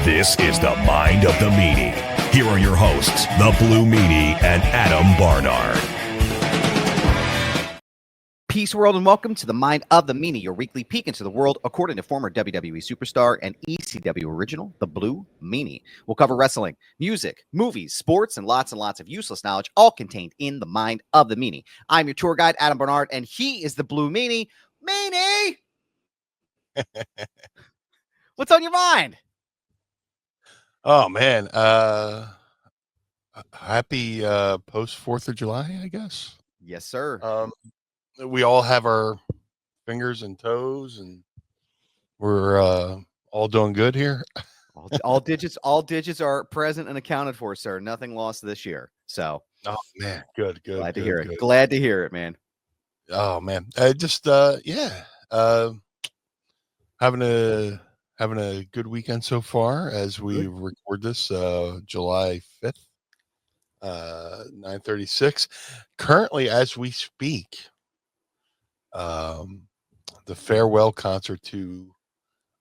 This is the Mind of the Meanie. Here are your hosts, the Blue Meanie and Adam Barnard. Peace, world, and welcome to the Mind of the Meanie, your weekly peek into the world according to former WWE superstar and ECW original, the Blue Meanie. We'll cover wrestling, music, movies, sports, and lots of useless knowledge, all contained in the Mind of the Meanie. I'm your tour guide, Adam Barnard, and he is the Blue Meanie. Meanie! What's on your mind? Oh, man. Happy post 4th of July, I guess. Yes, sir. We all have our fingers and toes, and we're all doing good here. all digits are present and accounted for, sir. Nothing lost this year. So, oh man, good. Glad to hear it. Glad to hear it, man. Oh man, having a good weekend so far as we record this July 5th, 9:36. Currently, as we speak, the farewell concert to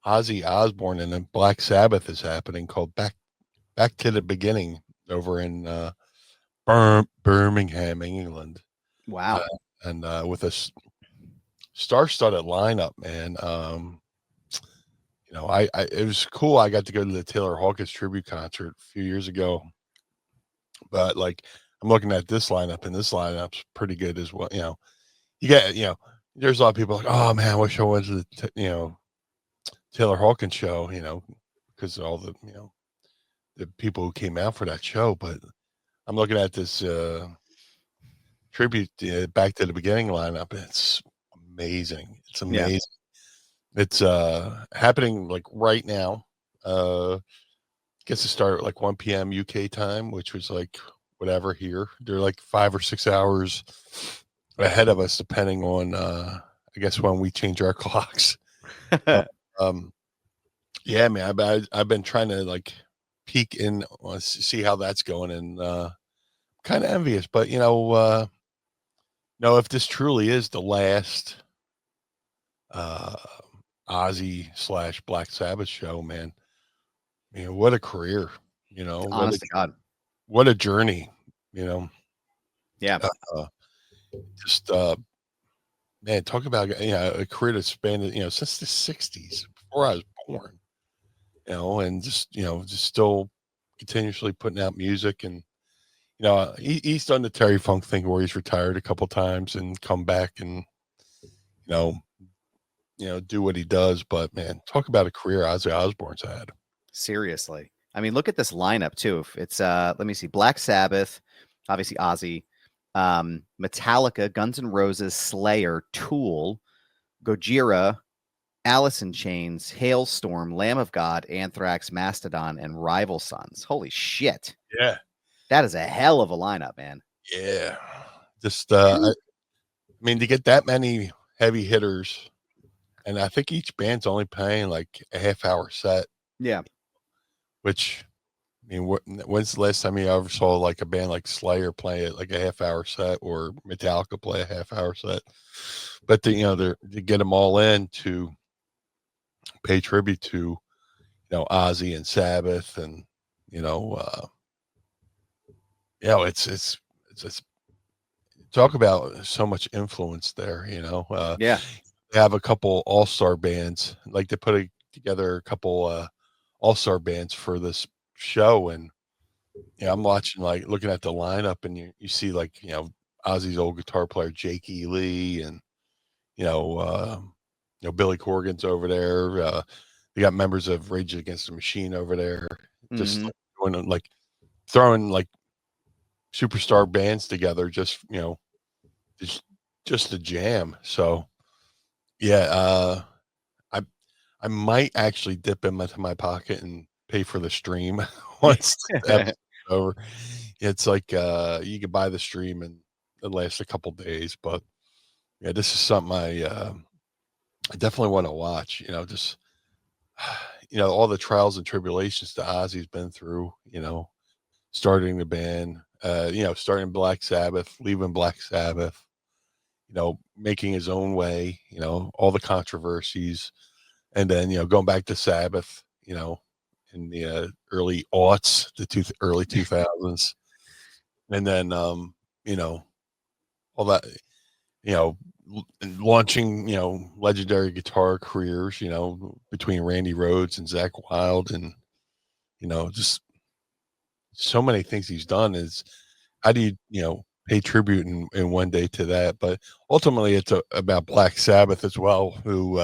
Ozzy Osbourne and then Black Sabbath is happening, called Back to the Beginning over in Birmingham, England. Wow. And with a star-studded lineup, man. It was cool. I got to go to the Taylor Hawkins tribute concert a few years ago, but like I'm looking at this lineup, and this lineup's pretty good as well. There's a lot of people like, oh man, I wish I went to the Taylor Hawkins show, because of all the the people who came out for that show. But I'm looking at this tribute Back to the Beginning lineup. It's amazing. It's amazing. Yeah. It's happening like right now. Gets to start at like 1 p.m. UK time, which was like whatever here. They're like 5 or 6 hours ahead of us, depending on I guess when we change our clocks. Yeah, man, I've been trying to like peek in, see how that's going, and kind of envious. But if this truly is the last Ozzy / Black Sabbath show, man, what a career, honest to God, what a journey, Yeah. Man, talk about a career that spanned since the 60s, before I was born, and just still continuously putting out music. And he's done the Terry Funk thing where he's retired a couple times and come back and do what he does. But man, talk about a career Ozzy Osbourne's had. Seriously. I mean, look at this lineup too. It's let me see, Black Sabbath, obviously Ozzy, Metallica, Guns N' Roses, Slayer, Tool, Gojira, Alice in Chains, Hailstorm, Lamb of God, Anthrax, Mastodon, and Rival Sons. Holy shit. Yeah. That is a hell of a lineup, man. Yeah. Just I mean, to get that many heavy hitters, and I think each band's only playing like a half-hour set. Yeah. Which, I mean, when's the last time you ever saw like a band like Slayer play like a half-hour set, or Metallica play a half-hour set? But to get them all in to pay tribute to Ozzy and Sabbath, and it's talk about so much influence there. Yeah. They have a couple all-star bands, like they put together a couple all-star bands for this show, and I'm watching, like looking at the lineup, and you see like Ozzy's old guitar player Jake E. Lee, and Billy Corgan's over there. They got members of Rage Against the Machine over there, just like throwing like superstar bands together, just just a jam. So yeah, I might actually dip into my pocket and pay for the stream once the episode's over. It's like you could buy the stream and it lasts a couple days, but yeah, this is something I definitely want to watch. Just all the trials and tribulations that Ozzy's been through. Starting the band, starting Black Sabbath, leaving Black Sabbath, making his own way. All the controversies. And then, going back to Sabbath, in the early aughts, early 2000s, and then you know, all that, you know, launching, you know, legendary guitar careers, you know, between Randy Rhoads and Zakk Wylde, and you know, just so many things he's done. Is how do you know, pay tribute in one day to that? But ultimately, it's about Black Sabbath as well, who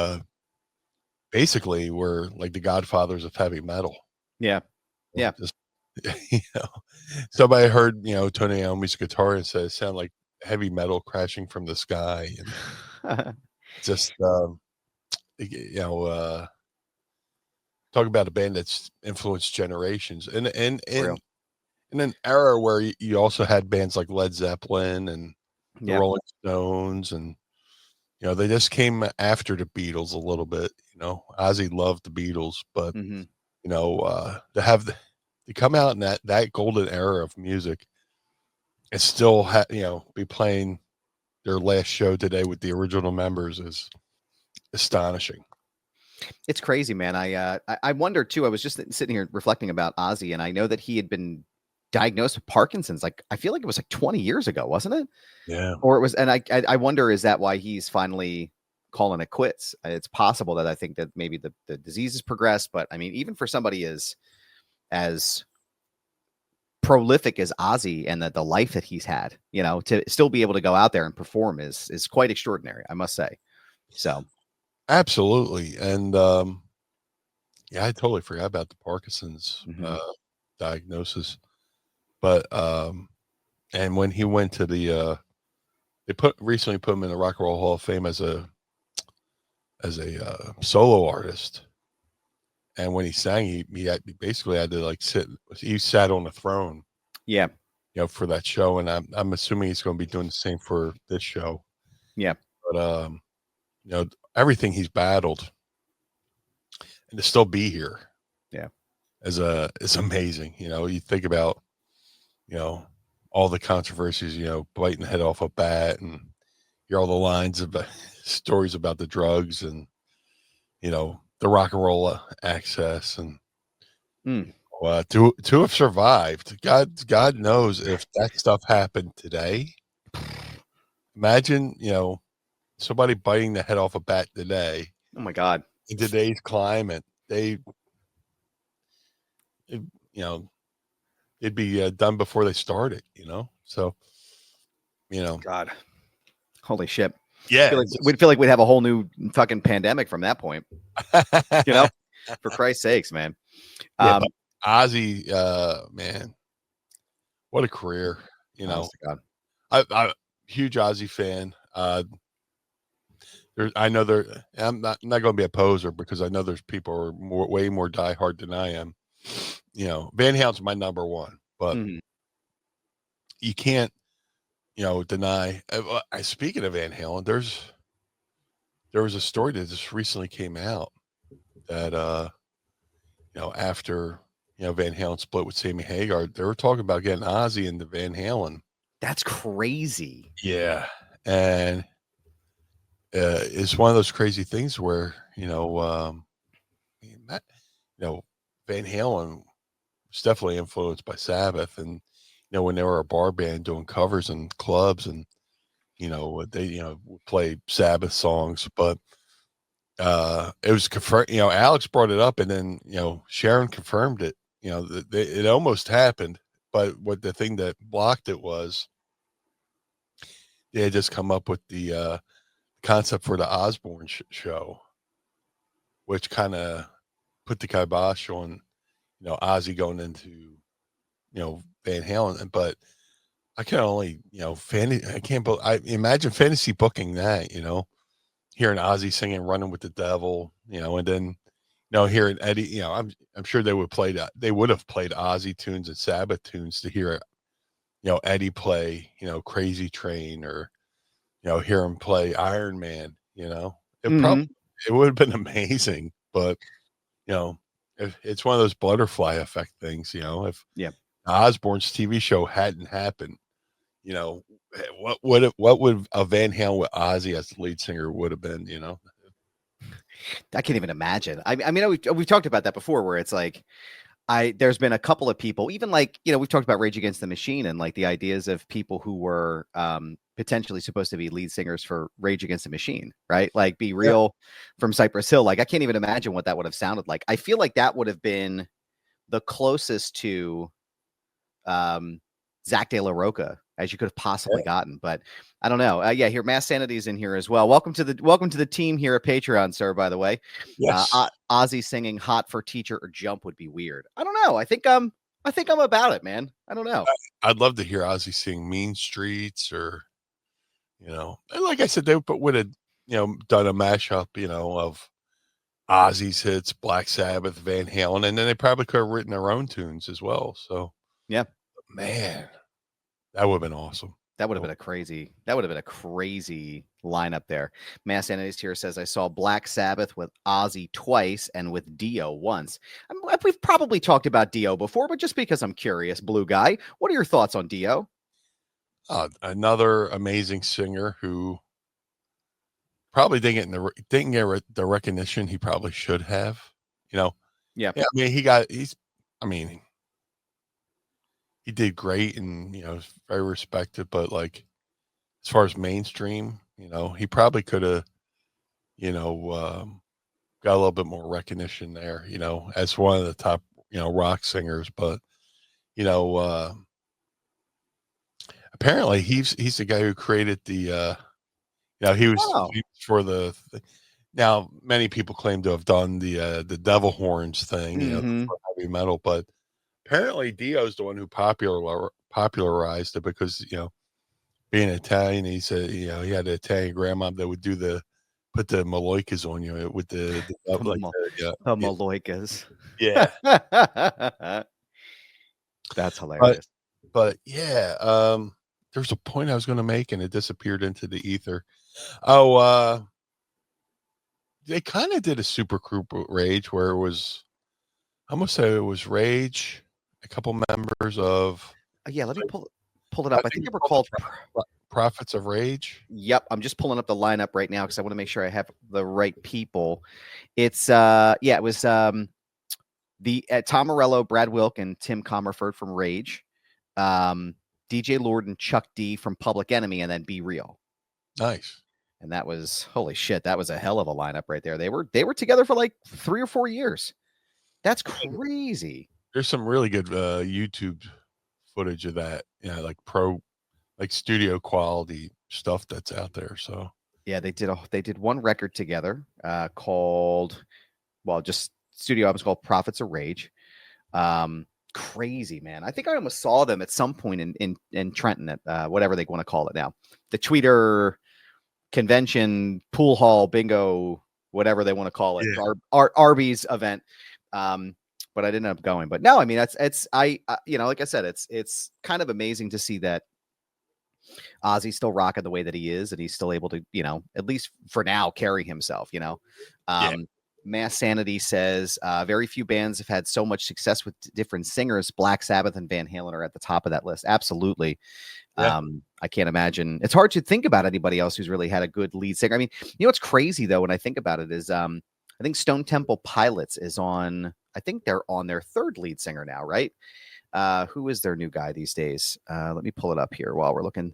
basically were like the godfathers of heavy metal. Yeah. Yeah. Just, you know, somebody heard, you know, Tony Iommi's guitar and said it sounded like heavy metal crashing from the sky, and just you know, talk about a band that's influenced generations, and Real. in an era where you also had bands like Led Zeppelin and the Yeah. Rolling Stones, and you know, they just came after the Beatles a little bit. You know, Ozzy loved the Beatles, but Mm-hmm. you know, to come out in that golden era of music and still you know, be playing their last show today with the original members is astonishing. It's crazy, man. I wonder too. I was just sitting here reflecting about Ozzy, and I know that he had been diagnosed with Parkinson's. Like, I feel like it was like 20 years ago, wasn't it? Yeah. Or it was, and I wonder, is that why he's finally calling it quits? It's possible that I think that maybe the disease has progressed, but I mean, even for somebody as prolific as Ozzy and the life that he's had, you know, to still be able to go out there and perform is quite extraordinary, I must say. So Absolutely. And yeah, I totally forgot about the Parkinson's diagnosis. But and when he went to the they recently put him in the Rock and Roll Hall of Fame as a solo artist. And when he sang, he basically had to like he sat on the throne. Yeah. You know, for that show, and I'm assuming he's going to be doing the same for this show. Yeah. But you know, everything he's battled, and to still be here, yeah, is amazing. You know, you think about, you know, all the controversies, you know, biting the head off a bat, and hear all the lines about stories about the drugs, and you know, the rock and roll access, and to have survived. God knows if that stuff happened today. Imagine, you know, somebody biting the head off a bat today. Oh my God. In today's climate, you know, it'd be done before they started, you know? So, you know, God, holy shit. yeah, we'd feel like we'd have a whole new fucking pandemic from that point, you know, for Christ's sakes, man. Yeah, but Ozzy, man, what a career, you know. God. I'm huge Ozzy fan. I know I'm not going to be a poser, because I know there's people who are way more diehard than I am. You know, Van Halen's my number one, but you can't, you know, deny. Speaking of Van Halen, there was a story that just recently came out that you know, after, you know, Van Halen split with Sammy Hagar, they were talking about getting Ozzy into Van Halen. That's crazy. Yeah, and it's one of those crazy things where, you know, you know, Van Halen was definitely influenced by Sabbath, and you know, when they were a bar band doing covers in clubs, and you know, they, you know, would play Sabbath songs, but it was confirmed. You know, Alex brought it up, and then, you know, Sharon confirmed it. You know, it almost happened, but what the thing that blocked it was they had just come up with the concept for the Osbourne show, which kind of put the kibosh on, you know, Ozzy going into, you know, Van Halen. But I can only, you know, I imagine fantasy booking that, you know, hearing Ozzy singing "Running with the Devil," you know, and then, you know, hearing Eddie, you know, I'm sure they would have played Ozzy tunes and Sabbath tunes to hear, you know, Eddie play, you know, Crazy Train, or, you know, hear him play Iron Man. You know, it would have been amazing. But you know, if it's one of those butterfly effect things, you know, if Osbourne's TV show hadn't happened, you know, what would a Van Halen with Ozzy as the lead singer would have been, you know? I can't even imagine. I mean, we've talked about that before, where it's like, there's been a couple of people, even like, we've talked about Rage Against the Machine and like the ideas of people who were potentially supposed to be lead singers for Rage Against the Machine, right? Like Be Real from Cypress Hill. Like, I can't even imagine what that would have sounded like. I feel like that would have been the closest to Zach De La Roca as you could have possibly gotten, but I don't know. Here, Mass Sanity's in here as well. Welcome to the team here at Patreon, sir. By the way, Yes. Ozzy singing "Hot for Teacher" or "Jump" would be weird. I don't know. I think I'm about it, man. I don't know. I'd love to hear Ozzy sing "Mean Streets" or, and like I said, they would have, done a mashup, of Ozzy's hits, Black Sabbath, Van Halen, and then they probably could have written their own tunes as well. So, yeah, man, that would have been awesome. That would have been a crazy lineup there. Mass Entities here says, I saw Black Sabbath with Ozzy twice and with Dio once. We've probably talked about Dio before, but just because I'm curious, Blue Guy, what are your thoughts on Dio? Another amazing singer who probably didn't get the recognition he probably should have. Yeah. I mean, he did great and very respected, but like as far as mainstream, he probably could have, got a little bit more recognition there, as one of the top, rock singers. But apparently he's the guy who created the he was for the now many people claim to have done the devil horns thing, for heavy metal, but apparently Dio's the one who popularized it because, being Italian, he said, he had an Italian grandma that would put the maloicas on you with the maloicas. Yeah. That's hilarious. But yeah, there's a point I was going to make and it disappeared into the ether. Oh, they kind of did a super group with Rage where it was, I'm going to say it was Rage, a couple members of. Let me pull it up. I think they were called Prophets of Rage. Yep, I'm just pulling up the lineup right now because I want to make sure I have the right people. It's it was Tom Morello, Brad Wilk, and Tim Comerford from Rage, DJ Lord and Chuck D from Public Enemy, and then Be Real. Nice. And that was, holy shit, that was a hell of a lineup right there. They were together for like 3 or 4 years. That's crazy. There's some really good YouTube footage of that, like studio quality stuff that's out there. So yeah, they did one record together called, just studio albums called Prophets of Rage. Crazy, man. I think I almost saw them at some point in Trenton at whatever they want to call it now, the Tweeter convention, pool hall, bingo, whatever they want to call it, Arby's event. But I didn't end up going. But no, I mean, like I said, it's kind of amazing to see that Ozzy's still rocking the way that he is, and he's still able to, at least for now, carry himself. Mass Sanity says very few bands have had so much success with different singers. Black Sabbath and Van Halen are at the top of that list. Absolutely. Yeah. I can't imagine. It's hard to think about anybody else who's really had a good lead singer. I mean, what's crazy though, when I think about it is, I think Stone Temple Pilots is on, I think they're on their third lead singer now, right? Who is their new guy these days? Let me pull it up here while we're looking.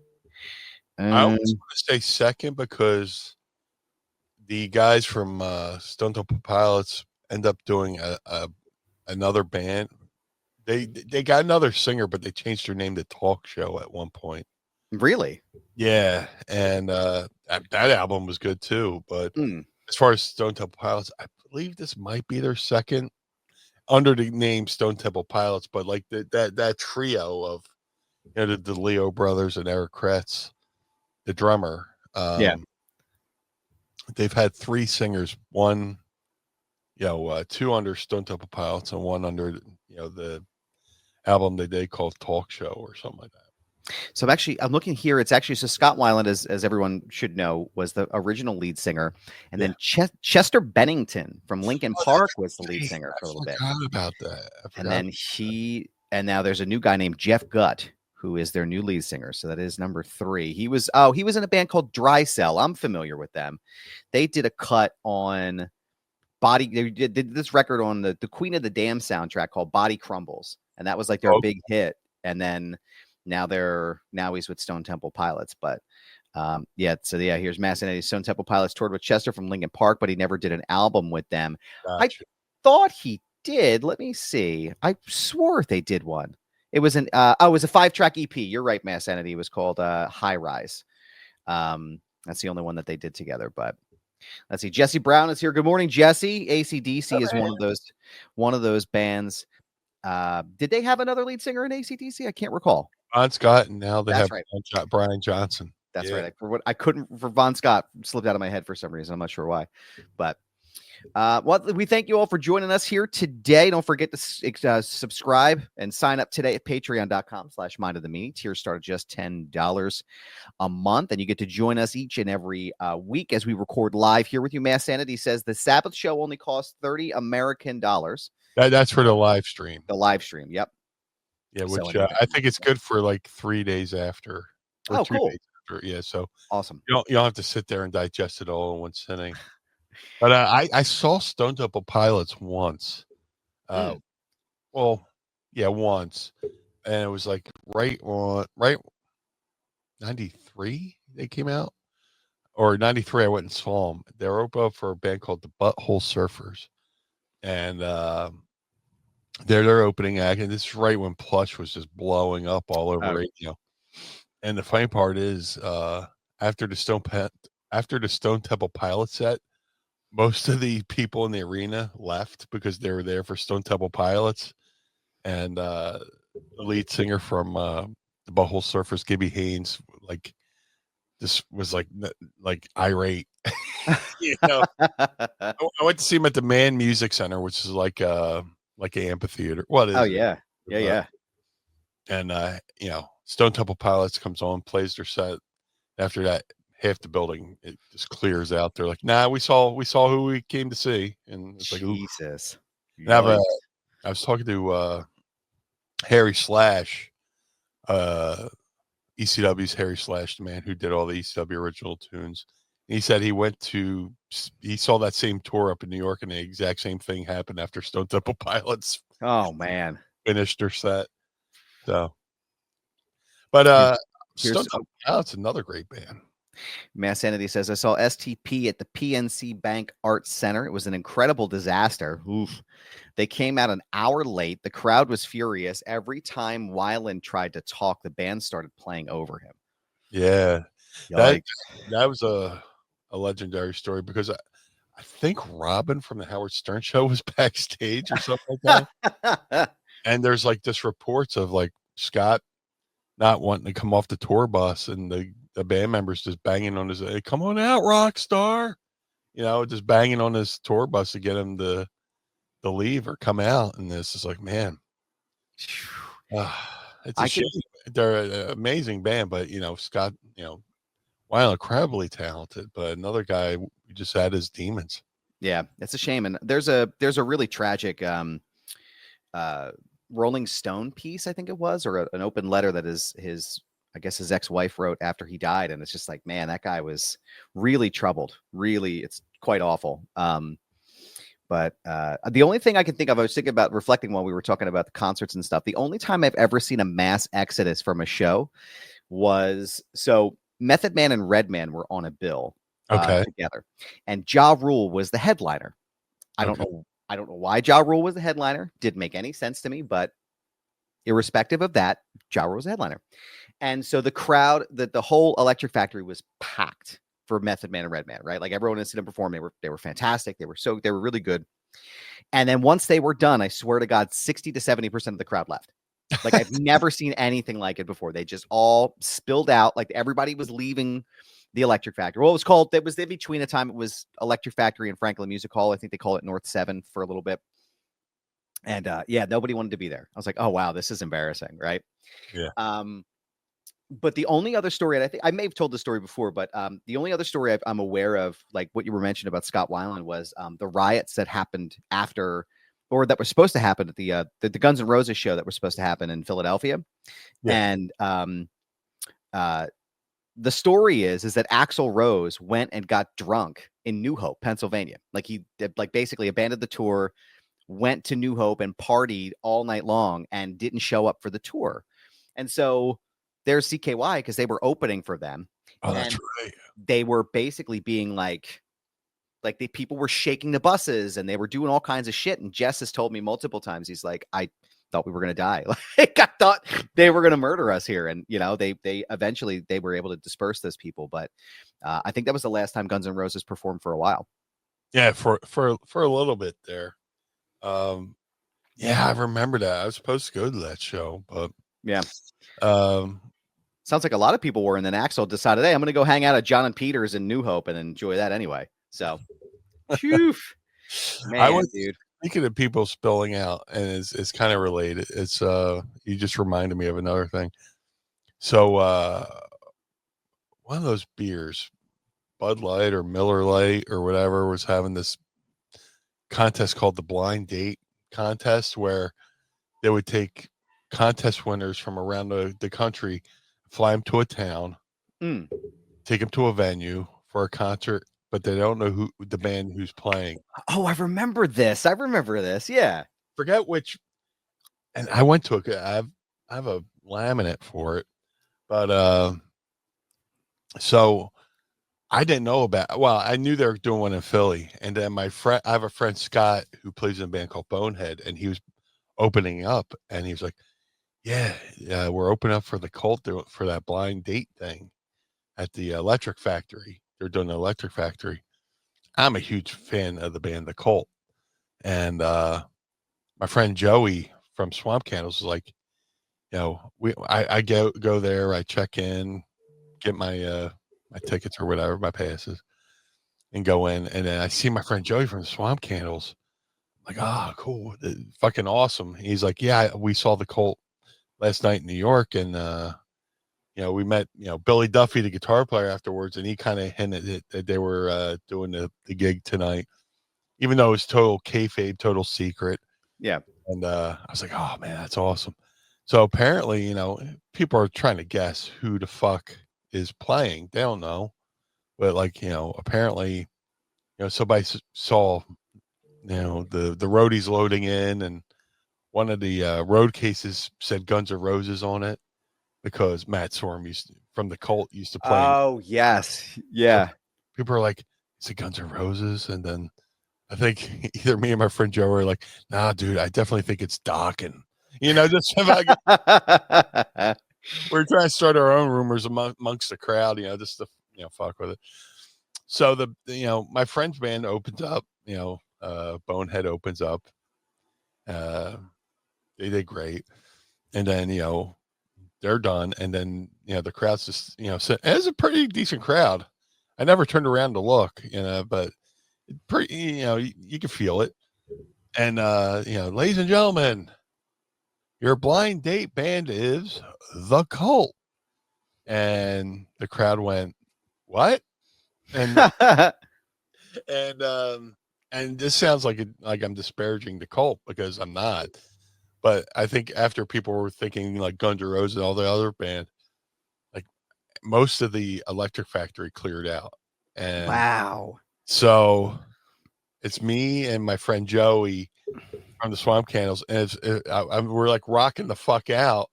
I always want to say second because the guys from Stone Temple Pilots end up doing another band. They got another singer, but they changed their name to Talk Show at one point. Really? Yeah, and that album was good too. But as far as Stone Temple Pilots, I believe this might be their second under the name Stone Temple Pilots. But like that trio of the Leo brothers and Eric Kretz, the drummer. They've had 3 singers, one, 2 under Stone Temple Pilots and one under the album they did called Talk Show or something like that. So I'm looking here. It's actually, so Scott Weiland, as everyone should know, was the original lead singer. And then Chester Bennington from Linkin Park was the lead singer for a little bit. I forgot about that. And then now there's a new guy named Jeff Gutt, who is their new lead singer. So that is number 3. He was in a band called Dry Cell. I'm familiar with them. They did a cut on They did this record on the Queen of the Dam soundtrack called Body Crumbles, and that was like their big hit. And then now he's with Stone Temple Pilots. But here's Mass Entity. Stone Temple Pilots toured with Chester from Linkin Park, but he never did an album with them. Gotcha. I thought he did. Let me see. I swore they did one. It was it was a 5-track EP. You're right, Mass Entity. It was called High Rise. That's the only one that they did together. But let's see. Jesse Brown is here. Good morning, Jesse. AC/DC is one of those bands. Did they have another lead singer in AC/DC? I can't recall. Von Scott, and now they have right. Brian Johnson. That's right. I couldn't for Von Scott slipped out of my head for some reason. I'm not sure why, but we thank you all for joining us here today. Don't forget to subscribe and sign up today at patreon.com/mindofthemeanie. Tiers start at just $10 a month, and you get to join us each and every week as we record live here with you. Mass Sanity says the Sabbath show only costs $30 American dollars. That's for the live stream. The live stream, yep. Yeah, which I think it's good for like 3 days after. Oh, cool. Yeah, so awesome. You don't have to sit there and digest it all in one sitting. But I saw Stone Temple Pilots once. Once. And it was like right 93 they came out. Or 93 I went and saw them. They were open for a band called the Butthole Surfers. And they're their opening act, and this is right when Plush was just blowing up all over radio. And the funny part is, after the Stone Temple Pilot set, most of the people in the arena left because they were there for Stone Temple Pilots, and the lead singer from the Butthole Surfers, Gibby Haynes, like this was like irate. You know, I went to see him at the Man Music Center, which is like an amphitheater. What is? Oh yeah. And Stone Temple Pilots comes on, plays their set. After that, half the building it just clears out. They're like, "Nah, we saw who we came to see," and it's like, Jesus. I was talking to Harry Slash, ECW's Harry Slash, the man who did all the ECW original tunes. He said he saw that same tour up in New York, and the exact same thing happened after Stone Temple Pilots. Oh man, finished their set. So, but Stone Temple Pilots, another great band. Mass Entity says I saw STP at the PNC Bank Arts Center. It was an incredible disaster. Oof. They came out an hour late. The crowd was furious. Every time Weiland tried to talk, the band started playing over him. Yeah, that was a legendary story, because I think Robin from the Howard Stern show was backstage or something like that. And there's like this reports of like Scott not wanting to come off the tour bus, and the band members just banging on his, "Hey, come on out, rock star," just banging on his tour bus to get him to leave or come out. And this is like, man, it's a shame. They're an amazing band, but Scott, Weiland, incredibly talented, but another guy we just had his demons. Yeah, it's a shame. And there's a really tragic Rolling Stone piece, I think it was, or an open letter that his ex-wife wrote after he died. And it's just like, man, that guy was really troubled. Really, it's quite awful. But the only thing I can think of, I was thinking about reflecting while we were talking about the concerts and stuff. The only time I've ever seen a mass exodus from a show was, so Method Man and Redman were on a bill together, and Ja Rule was the headliner. I don't know why Ja Rule was the headliner. Didn't make any sense to me, but irrespective of that, Ja Rule was the headliner. And so the crowd, the whole Electric Factory was packed for Method Man and Redman, right? Like everyone had seen them perform. They were fantastic. They were really good. And then once they were done, I swear to God, 60 to 70% of the crowd left. Like I've never seen anything like it before. They just all spilled out. Like everybody was leaving the Electric Factory. Well, it was in between a time. It was Electric Factory and Franklin Music Hall. I think they call it North 7 for a little bit. And nobody wanted to be there. I was like, oh wow, this is embarrassing, right? Yeah. But the only other story, and I think I may have told the story before, but the only other story I'm aware of, like what you were mentioning about Scott Weiland, was the riots that happened after, or that were supposed to happen at the Guns N' Roses show that were supposed to happen in Philadelphia. Yeah. And the story is that Axl Rose went and got drunk in New Hope, Pennsylvania. Like he basically abandoned the tour, went to New Hope and partied all night long and didn't show up for the tour. And so there's CKY because they were opening for them. Oh, that's right. They were basically being like the people were shaking the buses and they were doing all kinds of shit. And Jess has told me multiple times, he's like, I thought we were going to die. Like I thought they were going to murder us here. And, they eventually they were able to disperse those people. But I think that was the last time Guns N' Roses performed for a while. Yeah. For a little bit there. Yeah, I remember that. I was supposed to go to that show, but yeah. Sounds like a lot of people were, and then Axl decided, hey, I'm going to go hang out at John and Peter's in New Hope and enjoy that anyway. So, man, I was dude. Speaking of people spilling out, and it's kind of related. It's you just reminded me of another thing. So one of those beers, Bud Light or Miller Light or whatever, was having this contest called the Blind Date Contest, where they would take contest winners from around the country, fly them to a town, take them to a venue for a concert, but they don't know who the band who's playing. Oh, I remember this. Yeah. Forget which. And I went to I have a laminate for it, but so I didn't know about. Well, I knew they were doing one in Philly, and then I have a friend Scott who plays in a band called Bonehead, and he was opening up, and he was like, "Yeah, we're opening up for the Cult for that blind date thing at the Electric Factory. They're doing the Electric Factory." I'm a huge fan of the band The Cult, and my friend Joey from Swamp Candles was like, I go there, I check in, get my my tickets or whatever, my passes, and go in, and then I see my friend Joey from Swamp Candles. I'm like, cool, fucking awesome. He's like, yeah, we saw the Cult last night in New York, and we met Billy Duffy, the guitar player, afterwards, and he kind of hinted that they were doing the gig tonight, even though it was total kayfabe, total secret. Yeah. And I was like, oh man, that's awesome. So apparently, people are trying to guess who the fuck is playing. They don't know, but apparently, somebody saw, the roadies loading in, and one of the road cases said Guns N' Roses on it because Matt Sorum from the Cult used to play. Oh yes, yeah. So people are like, is it Guns N' Roses? And then I think either me and my friend Joe were like, nah, dude, I definitely think it's Doc. And, just we're trying to start our own rumors amongst the crowd, just to, fuck with it. So my friend's band opens up, Bonehead opens up. They did great. And then, they're done. And then, the crowd's just, it's a pretty decent crowd. I never turned around to look, but pretty, you can feel it. And ladies and gentlemen, your blind date band is The Cult. And the crowd went, what? And and this sounds like I'm disparaging the Cult, because I'm not. But I think after people were thinking like Guns N' Roses and all the other band, like most of the Electric Factory cleared out. And wow. So it's me and my friend Joey from the Swamp Candles, and we're like rocking the fuck out.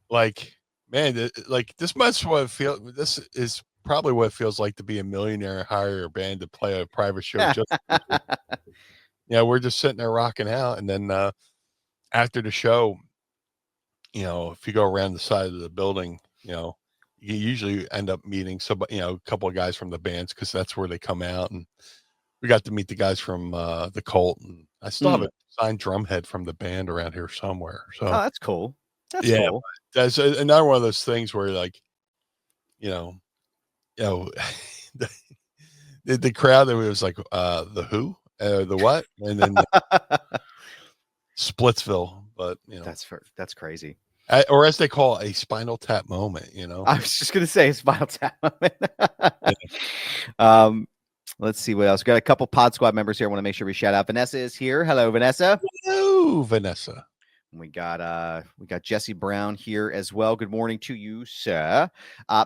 Like, man, this must what feel. This is probably what it feels like to be a millionaire and hire a band to play a private show. We're just sitting there rocking out, and then after the show, if you go around the side of the building, you usually end up meeting somebody, a couple of guys from the bands, because that's where they come out, and we got to meet the guys from the Cult, and I still have a signed drumhead from the band around here somewhere. So that's cool. That's cool. That's another one of those things where the crowd that was like the who, the what, and then Splitsville, but that's crazy. Or as they call it, a Spinal Tap moment. I was just gonna say a Spinal Tap moment. Let's see what else. We got a couple Pod Squad members here. I want to make sure we shout out. Vanessa is here. Hello, Vanessa. Hello, Vanessa. We got Jesse Brown here as well. Good morning to you, sir.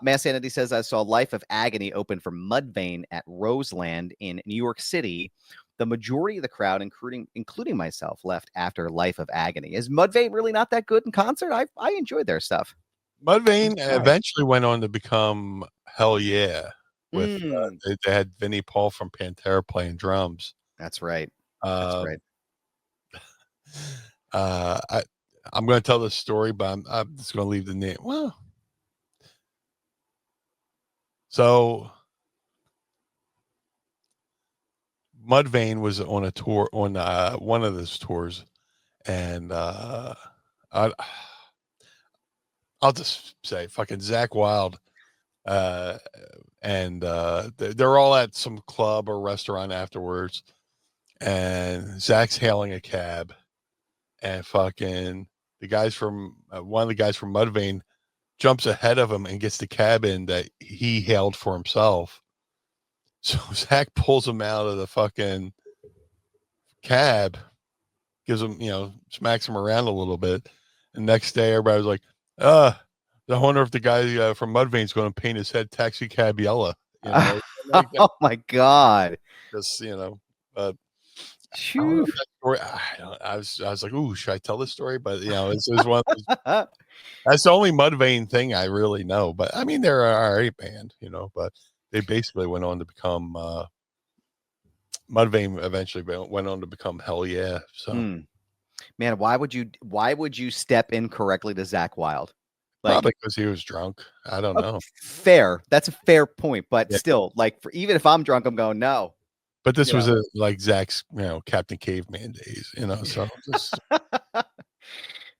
Mass Sanity says, I saw Life of Agony open for Mudvayne at Roseland in New York City. The majority of the crowd, including myself, left after Life of Agony. Is Mudvayne really not that good in concert? I enjoyed their stuff. Mudvayne eventually went on to become Hell Yeah. With they had Vinnie Paul from Pantera playing drums. That's right. That's right. I'm going to tell this story, but I'm just going to leave the name. Well, so Mudvayne was on a tour on one of those tours, and I'll just say fucking Zach Wilde, and they're all at some club or restaurant afterwards, and Zach's hailing a cab. And fucking the guys from one of the guys from Mudvayne jumps ahead of him and gets the cab in that he hailed for himself. So Zach pulls him out of the fucking cab, gives him, smacks him around a little bit. And next day, everybody was like, I wonder if the guy from Mudvayne's going to paint his head taxi cab yellow. Oh my God. Just, Phew. I was like, ooh, should I tell this story? But it's one of those, that's the only Mudvayne thing I really know. But I mean, they're an alright band, but they basically went on to become Mudvayne eventually went on to become Hell Yeah. So man, why would you step in correctly to Zach Wilde? Probably because he was drunk. I don't know. Fair. That's a fair point. But still, even if I'm drunk, I'm going, no. But this was like Zach's, Captain Caveman days, so just...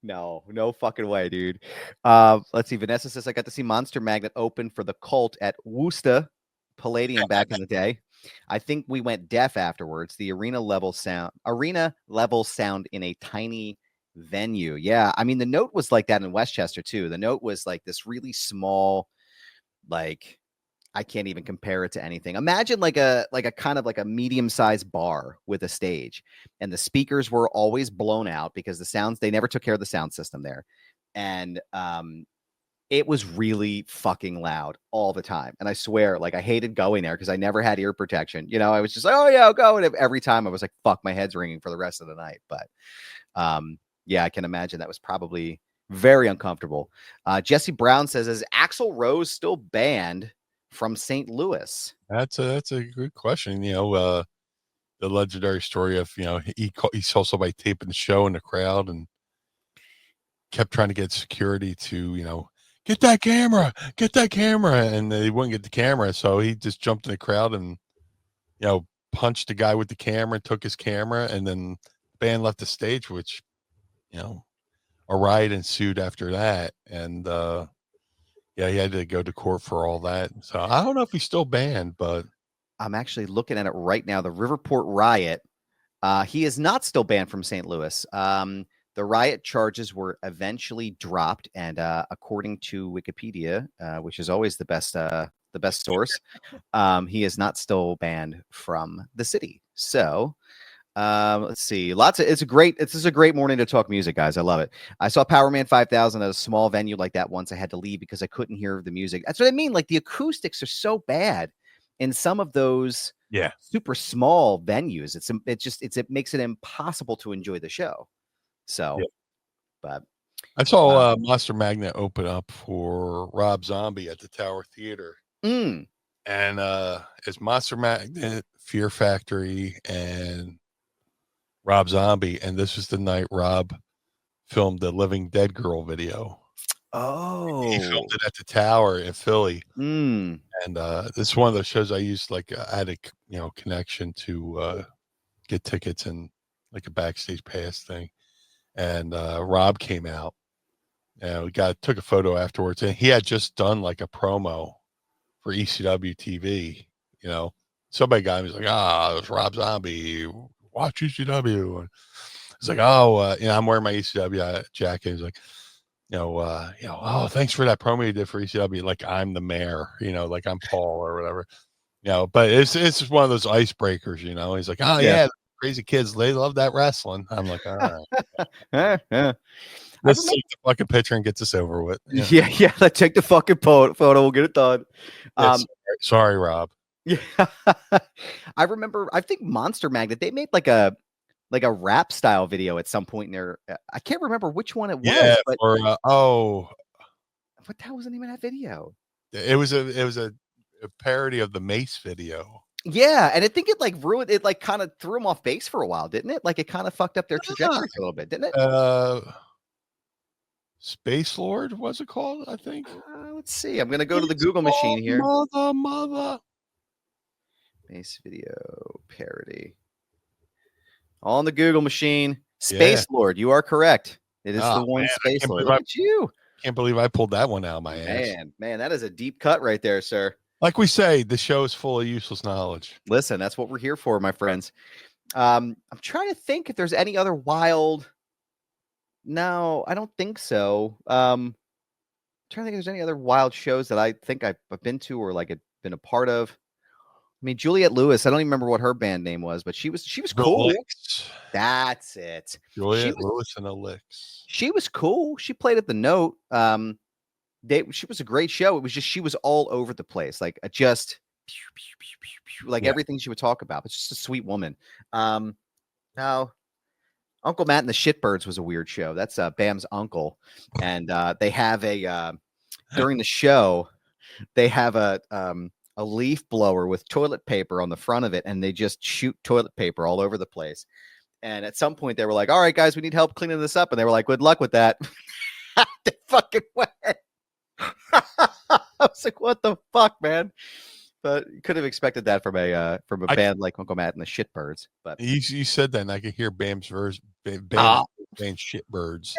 No fucking way, dude. Let's see. Vanessa says, I got to see Monster Magnet open for the Cult at Worcester Palladium back in the day. I think we went deaf afterwards. The arena level sound in a tiny venue. Yeah. I mean, the Note was like that in Westchester too. The Note was like this really small, I can't even compare it to anything. Imagine like a kind of like a medium-sized bar with a stage, and the speakers were always blown out because they never took care of the sound system there. And it was really fucking loud all the time. And I swear, I hated going there because I never had ear protection. I was just like, oh yeah, I'll go. And every time I was like, fuck, my head's ringing for the rest of the night. But yeah, I can imagine that was probably very uncomfortable. Jesse Brown says, is Axl Rose still banned from St. Louis? That's a good question. The legendary story of he saw somebody taping the show in the crowd and kept trying to get security to get that camera, and they wouldn't get the camera, so he just jumped in the crowd and punched the guy with the camera, took his camera, and then the band left the stage, which a riot ensued after that, and he had to go to court for all that. So I don't know if he's still banned, but I'm actually looking at it right now. The Riverport riot. He is not still banned from St. Louis. The riot charges were eventually dropped, and according to Wikipedia, which is always the best source, he is not still banned from the city. So let's see. This is a great morning to talk music, guys. I love it. I saw Powerman 5000 at a small venue like that once. I had to leave because I couldn't hear the music. That's what I mean. Like, the acoustics are so bad in some of those super small venues. It makes it impossible to enjoy the show. So, but I saw Monster Magnet open up for Rob Zombie at the Tower Theater. And it's Monster Magnet, Fear Factory, and Rob Zombie, and this was the night Rob filmed the Living Dead Girl video. Oh, he filmed it at the Tower in Philly. And this is one of those shows I used. I had a connection to get tickets and like a backstage pass thing. And Rob came out, and we took a photo afterwards. And he had just done like a promo for ECW TV. Somebody got him. He's like, it was Rob Zombie. Watch ECW. And it's like, I'm wearing my ECW jacket. He's like, thanks for that promo you did for ECW. Like, I'm the mayor, like I'm Paul or whatever, but it's just one of those icebreakers, He's like, crazy kids, they love that wrestling. I'm like, all right, Yeah. let's take the fucking picture and get this over with. Yeah. Let's take the fucking photo. We'll get it done. Sorry, Rob. Yeah. I remember. I think Monster Magnet. They made like a rap style video at some point in there. I can't remember which one it was. Yeah, but or what the hell was the name of that video? it was a parody of the Mace video. Yeah, and I think it like ruined it, like kind of threw them off base for a while, didn't it? Like it kind of fucked up their trajectory a little bit, didn't it? Space Lord, what's it called? I think. Let's see. I'm gonna go to the Google machine here. Mother. Mace video parody. On the Google machine. Space Lord. You are correct. It is the one Space Lord. Look at you. Can't believe I pulled that one out of my ass. Man, that is a deep cut right there, sir. Like we say, the show is full of useless knowledge. Listen, that's what we're here for, my friends. I'm trying to think if there's any other wild. No, I don't think so. I'm trying to think if there's any other wild shows that I think I've been to or like been a part of. I mean, Juliette Lewis, I don't even remember what her band name was, but she was cool. Licks. That's it. Juliette Lewis and the Licks. She was cool. She played at the Note. She was a great show. It was just she was all over the place, like just everything she would talk about. It's just a sweet woman. Now, Uncle Matt and the Shitbirds was a weird show. That's Bam's uncle, and they have during the show they have a leaf blower with toilet paper on the front of it, and they just shoot toilet paper all over the place. And at some point, they were like, "All right, guys, we need help cleaning this up," and they were like, "Good luck with that." They fucking went. I was like, "What the fuck, man?" But you could have expected that from a band like Uncle Matt and the Shitbirds. But you said that, and I could hear Bam's verse. Bam saying Shitbirds.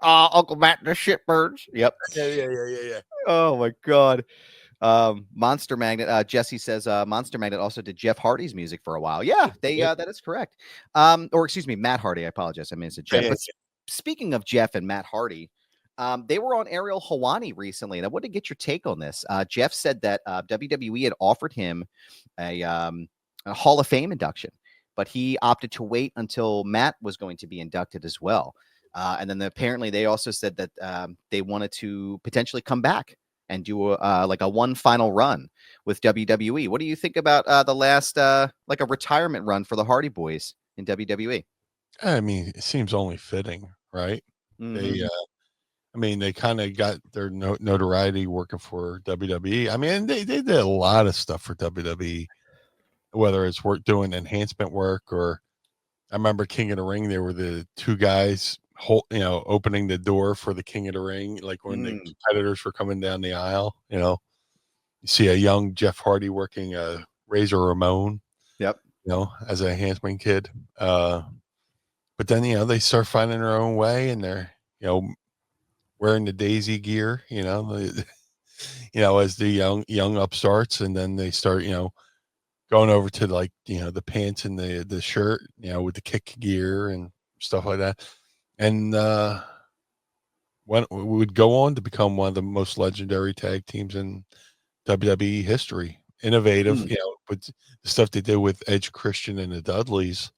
Uncle Matt and the Shitbirds. Yep. Yeah. Oh my god. Monster Magnet. Jesse says Monster Magnet also did Jeff Hardy's music for a while. Yeah, that is correct. Or excuse me, Matt Hardy. I apologize. I mean, it's a Jeff. But speaking of Jeff and Matt Hardy, they were on Ariel Helwani recently, and I wanted to get your take on this. Jeff said that WWE had offered him a Hall of Fame induction, but he opted to wait until Matt was going to be inducted as well. And then apparently they also said that they wanted to potentially come back and do like a one final run with WWE. What do you think about the last like a retirement run for the Hardy Boys in WWE? I mean, it seems only fitting, right? Mm-hmm. They kind of got their notoriety working for WWE. I mean, they did a lot of stuff for WWE, whether it's doing enhancement work or I remember King of the Ring. They were the two guys opening the door for the King of the Ring, like when the competitors were coming down the aisle. You see a young Jeff Hardy working Razor Ramon. Yep. As a enhancement kid. But then they start finding their own way, and they're wearing the Daisy gear. As the young upstarts, and then they start going over to like the pants and the shirt, with the kick gear and stuff like that. And we would go on to become one of the most legendary tag teams in WWE history. Innovative, but the stuff they did with Edge, Christian, and the Dudleys,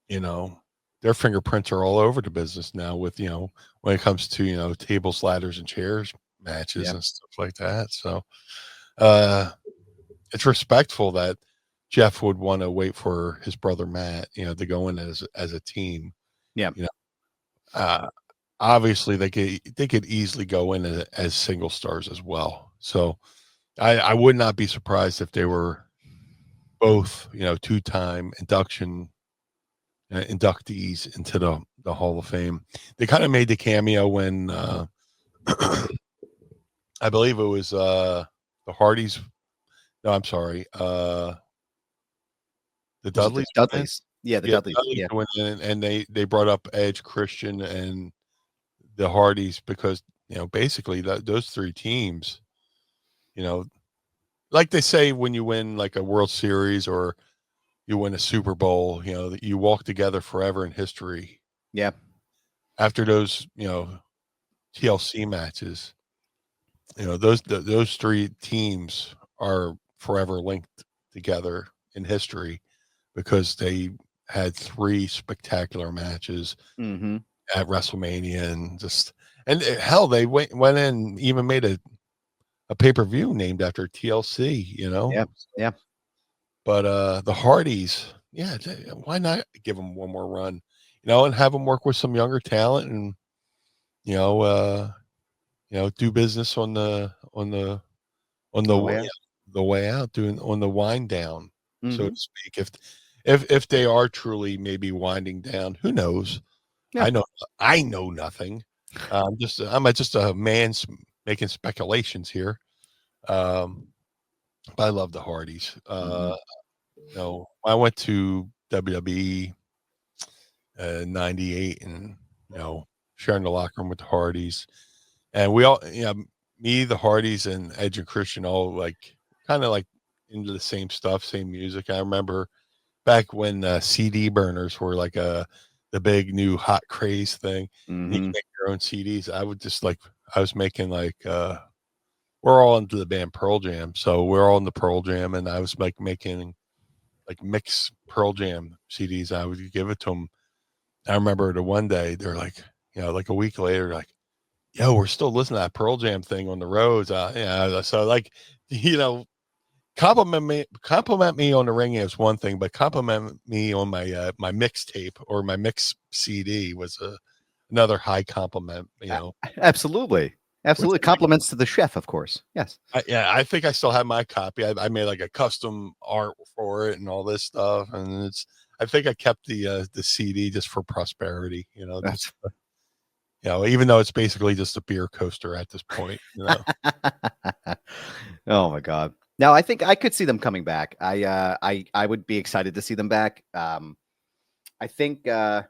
their fingerprints are all over the business now with, when it comes to, tables, ladders, and chairs matches and stuff like that. So it's respectful that Jeff would want to wait for his brother Matt, to go in as a team. Yeah. Obviously they could easily go in as single stars as well. So I would not be surprised if they were both, two-time inductees into the Hall of Fame. They kind of made the cameo when I believe it was the Hardys. No, I'm sorry. The Dudleys. Dudleys. Yeah, the Dudleys. Yeah. Went in and they brought up Edge, Christian, and the Hardys because basically those three teams, like they say when you win like a World Series or you win a Super Bowl, you walk together forever in history. Yeah. After those, TLC matches, those three teams are forever linked together in history. because they had 3 spectacular matches Mm-hmm. at WrestleMania, and hell, they went in and even made a pay-per-view named after TLC, Yeah. Yeah. But the Hardys, yeah, why not give them one more run, and have them work with some younger talent, and you know, uh, do business on the The way out. the way out, doing on the wind down, so Mm-hmm. to speak. If they are truly maybe winding down, who knows? Yeah. I know nothing. I'm just a man making speculations here. Um, but I love the Hardys. Mm-hmm. I went to WWE 98, and sharing the locker room with the Hardys, and we all, me, the Hardys, and Edge and Christian, all like kind of like into the same stuff, same music. I remember back when CD burners were like the big new hot craze thing, and you Mm-hmm. can make your own CDs. I was making we're all into the band Pearl Jam, so we're all into Pearl Jam, and I was like making like mix Pearl Jam CDs. I would give it to them. I remember the one day they're like, like a week later, like, yo, we're still listening to that Pearl Jam thing on the roads. So like, compliment me on the ring is one thing, but compliment me on my mixtape or my mix CD was another high compliment. Absolutely. Which Absolutely. Compliments to the chef, of course. Yes. I think I still have my copy. I made like a custom art for it and all this stuff, and I think I kept the CD just for prosperity. That's Even though it's basically just a beer coaster at this point. Oh my God. No, I think I could see them coming back. I would be excited to see them back. I think I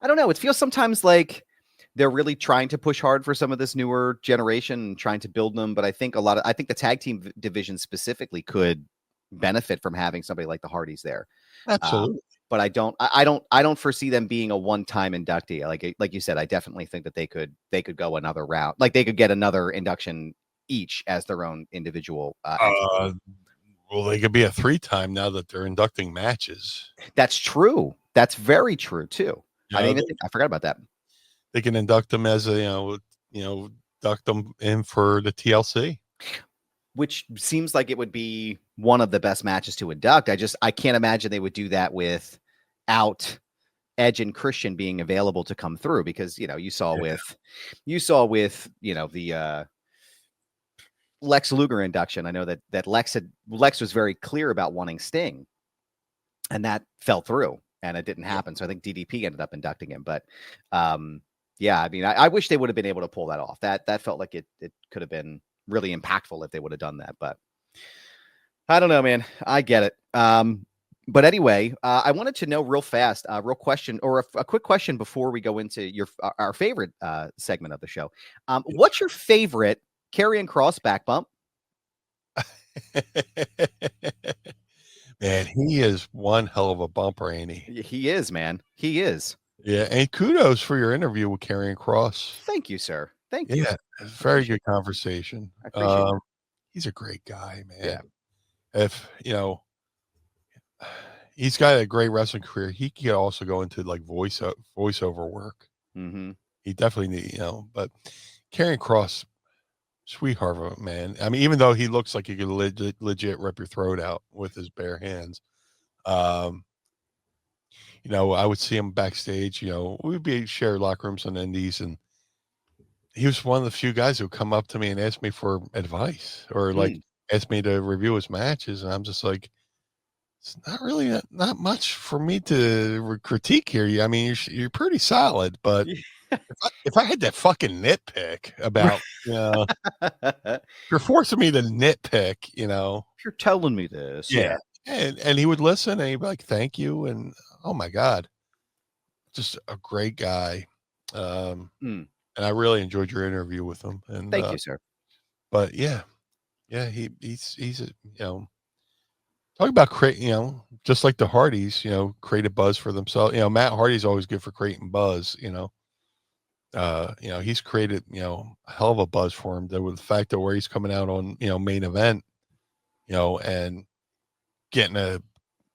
don't know. It feels sometimes like they're really trying to push hard for some of this newer generation and trying to build them. But I think I think the tag team division specifically could benefit from having somebody like the Hardys there. Absolutely. But I don't foresee them being a one-time inductee. Like you said, I definitely think that they could go another round. Like they could get another induction each as their own individual entity. Well, they could be a 3-time now that they're inducting matches. That's true. That's very true too. I forgot about that. They can induct them as induct them in for the TLC, which seems like it would be one of the best matches to induct. I can't imagine they would do that without Edge and Christian being available to come through, because you saw with the Lex Luger induction. I know that Lex was very clear about wanting Sting, and that fell through and it didn't happen. So I think DDP ended up inducting him. But yeah, I mean, I wish they would have been able to pull that off. That felt like it could have been really impactful if they would have done that. But I don't know, man. I get it. But anyway, I wanted to know real fast, real question, or a quick question before we go into our favorite segment of the show. What's your favorite Karrion Kross back bump? Man, he is one hell of a bumper, ain't he? He is, man. He is. Yeah, and kudos for your interview with Karrion Kross. Thank you, sir. Thank you. Yeah, very good conversation. I appreciate it. He's a great guy, man. Yeah. If he's got a great wrestling career, he could also go into like voiceover work. Mm-hmm. He definitely need, but Karrion Kross, sweetheart of a man. I mean, even though he looks like he could legit rip your throat out with his bare hands, I would see him backstage. We'd be shared locker rooms on Indies, and he was one of the few guys who would come up to me and ask me for advice or like ask me to review his matches, and I'm just like, it's not really not much for me to critique here. I mean, you're pretty solid, but if I had that fucking nitpick about, you're forcing me to nitpick, If you're telling me this, yeah. And he would listen and he'd be like, thank you. And oh my God, just a great guy. And I really enjoyed your interview with him. And thank you, sir. But yeah, he's talk about create, just like the Hardys, create a buzz for themselves. Matt Hardy's always good for creating buzz, he's created, a hell of a buzz for him, with the fact that where he's coming out on, main event, and getting a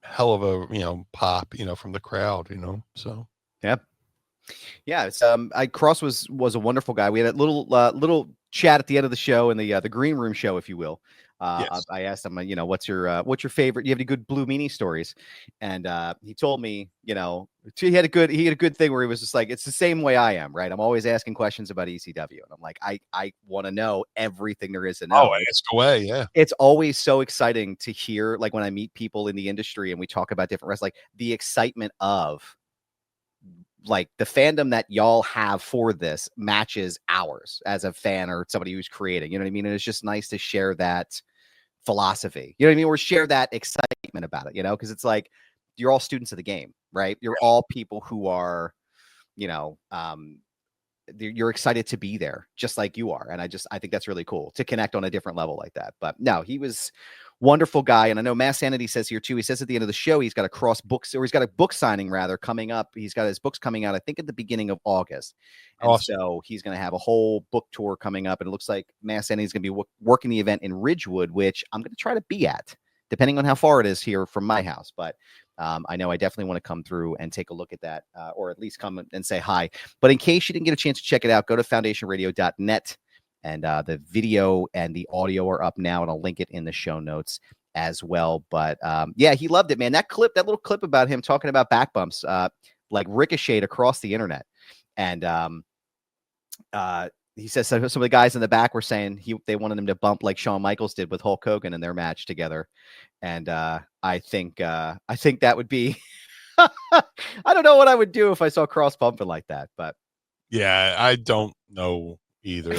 hell of a, pop, from the crowd, so. Yeah. Yeah, it's Kross was a wonderful guy. We had a little chat at the end of the show in the green room show, if you will. Yes. I asked him, what's your favorite? Do you have any good Blue Meanie stories? And he told me, he had a good thing where he was just like, it's the same way I am, right? I'm always asking questions about ECW, and I'm like, I want to know everything there is to know. Oh, ask away, yeah. It's always so exciting to hear, like when I meet people in the industry and we talk about different wrestlers, like the excitement of like the fandom that y'all have for this matches ours as a fan or somebody who's creating, you know what I mean? And it's just nice to share that philosophy, you know what I mean? Or share that excitement about it, because it's like, you're all students of the game, right? You're all people who are, you're excited to be there just like you are. And I think that's really cool to connect on a different level like that. But no, he was wonderful guy. And I know Mass Sanity says here too, he says at the end of the show, he's got a Kross books, or he's got a book signing rather coming up. He's got his books coming out, I think at the beginning of August. And awesome. So he's going to have a whole book tour coming up. And it looks like Mass Sanity is going to be working the event in Ridgewood, which I'm going to try to be at, depending on how far it is here from my house. But I know I definitely want to come through and take a look at that, or at least come and say hi. But in case you didn't get a chance to check it out, go to foundationradio.net, and the video and the audio are up now, and I'll link it in the show notes as well. But yeah, he loved it, man. That little clip about him talking about back bumps, like ricocheted across the internet. And he says some of the guys in the back were saying they wanted him to bump like Shawn Michaels did with Hulk Hogan in their match together. And I think that would be, I don't know what I would do if I saw Kross bumping like that, but yeah, I don't know either.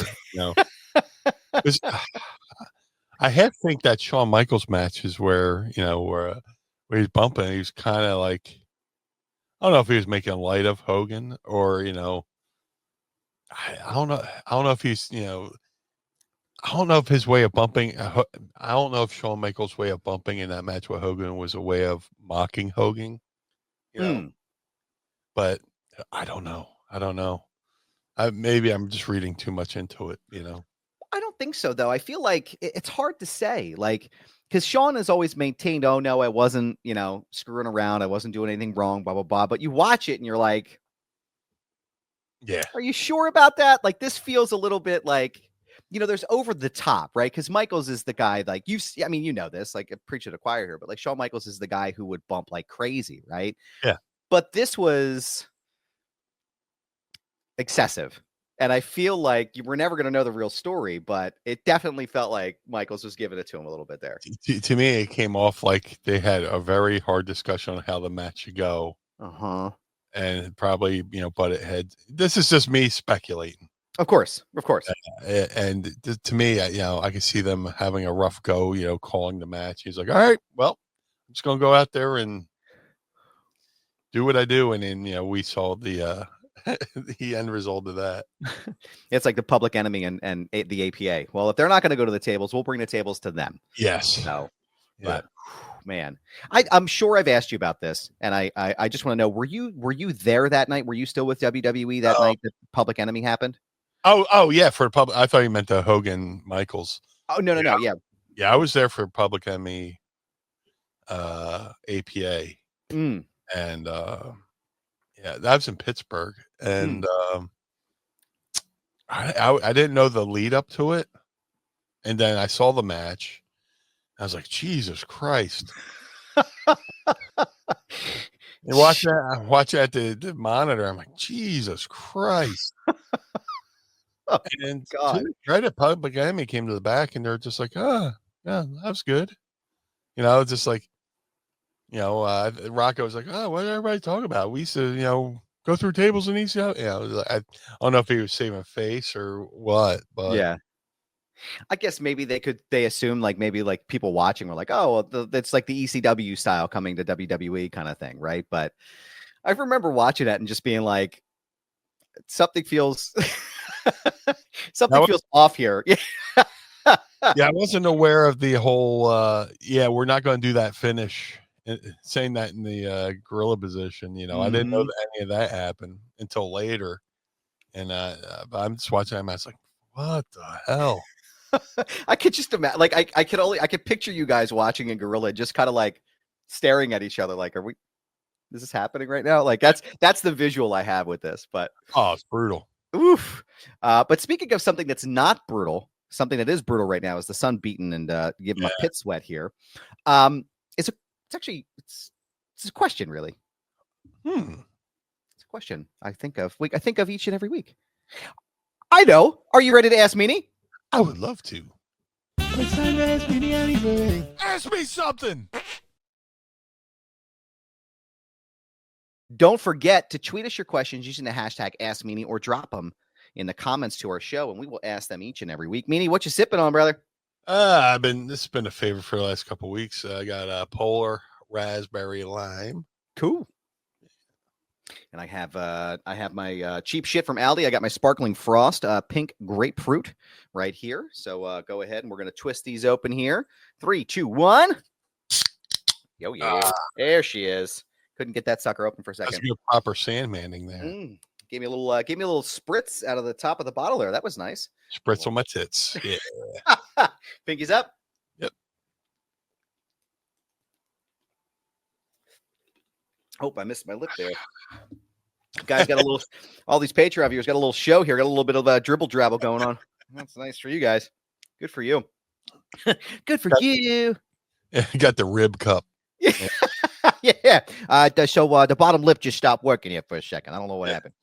I had to think that Shawn Michaels match is where he's bumping. He's kind of like, I don't know if he was making light of Hogan or, I don't know. I don't know if he's, I don't know if his way of bumping, I don't know if Shawn Michaels' way of bumping in that match with Hogan was a way of mocking Hogan, but I don't know. Maybe I'm just reading too much into it, I don't think so, though. I feel like it's hard to say, like, because Shawn has always maintained, oh, no, I wasn't, screwing around. I wasn't doing anything wrong, blah, blah, blah. But you watch it and you're like, yeah, are you sure about that? Like, this feels a little bit like, there's over the top, right? Because Michaels is the guy, like, this, like, I preach to the choir here, but like Shawn Michaels is the guy who would bump like crazy, right? Yeah. But this was excessive. And I feel like we're never going to know the real story, but it definitely felt like Michaels was giving it to him a little bit there. To me, it came off like they had a very hard discussion on how the match should go. Uh-huh. And probably, butted heads. This is just me speculating. Of course. And to me, I can see them having a rough go, calling the match. He's like, all right, well, I'm just going to go out there and do what I do. And then, we saw the the end result of that. It's like the Public Enemy and the APA. Well, if they're not going to go to the tables, we'll bring the tables to them. Yes. So, but man, I'm sure I've asked you about this, and I just want to know, were you there that night? Were you still with WWE that night that Public Enemy happened? Oh yeah, for public. I thought you meant the Hogan Michaels. Oh no, yeah. I was there for Public Enemy, APA, and that was in Pittsburgh, and I didn't know the lead up to it, and then I saw the match. I was like, Jesus Christ. And watch at the monitor. I'm like, Jesus Christ. And God. Right at Public Enemy came to the back, and they're just like, oh, yeah, that was good. Just like, Rocco was like, oh, what did everybody talk about? We used to, go through tables and ECW. I don't know if he was saving face or what, but yeah. I guess maybe they assume like maybe like people watching were like, oh, well, it's like the ECW style coming to WWE kind of thing, right? But I remember watching that and just being like, something feels feels off here. Yeah, I wasn't aware of the whole. We're not going to do that finish. Saying that in the gorilla position, I didn't know that any of that happened until later, and I'm just watching that match like, what the hell? I could just imagine, like, I could picture you guys watching in Gorilla, just kind of like staring at each other like, is this happening right now? Like that's the visual I have with this, but Oh, it's brutal. oof. But speaking of something that's not brutal, something that is brutal right now is the sun beaten and giving my pit sweat here. It's a question, really. It's a question I think of each and every week. I know. Are you ready to ask Meanie? I would love to. I'm excited to ask Meanie anything. Ask me something. Don't forget to tweet us your questions using the hashtag AskMeanie or drop them in the comments to our show, and we will ask them each and every week. Meanie, what you sipping on, brother? This has been a favorite for the last couple of weeks. I got a Polar Raspberry Lime. Cool. And I have my cheap shit from Aldi. I got my Sparkling Frost pink grapefruit right here. So go ahead and we're gonna twist these open here. 3, 2, 1. Yo, yeah. There she is. Couldn't get that sucker open for a second. That's a good proper Sandmaning there. Gave me a little spritz out of the top of the bottle there. That was nice. Spritz on my tits. Yeah. Pinkies up. Yep. Hope I missed my lip there. Guys got a little. All these Patreon viewers got a little show here. Got a little bit of a dribble drabble going on. That's nice for you guys. Good for you. Good for you. Yeah, got the rib cup. Yeah. So the bottom lip just stopped working here for a second. I don't know what happened.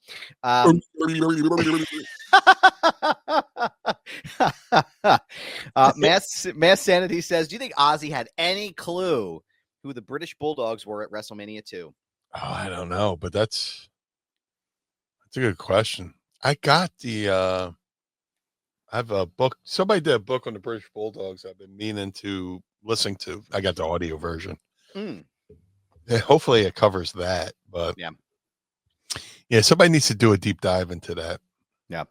Mass Sanity says, do you think Ozzy had any clue who the British Bulldogs were at WrestleMania 2? Oh, I don't know, but that's a good question. I got I have a book. Somebody did a book on the British Bulldogs I've been meaning to listen to. I got the audio version. Yeah, hopefully it covers that, but yeah, somebody needs to do a deep dive into that. Yeah,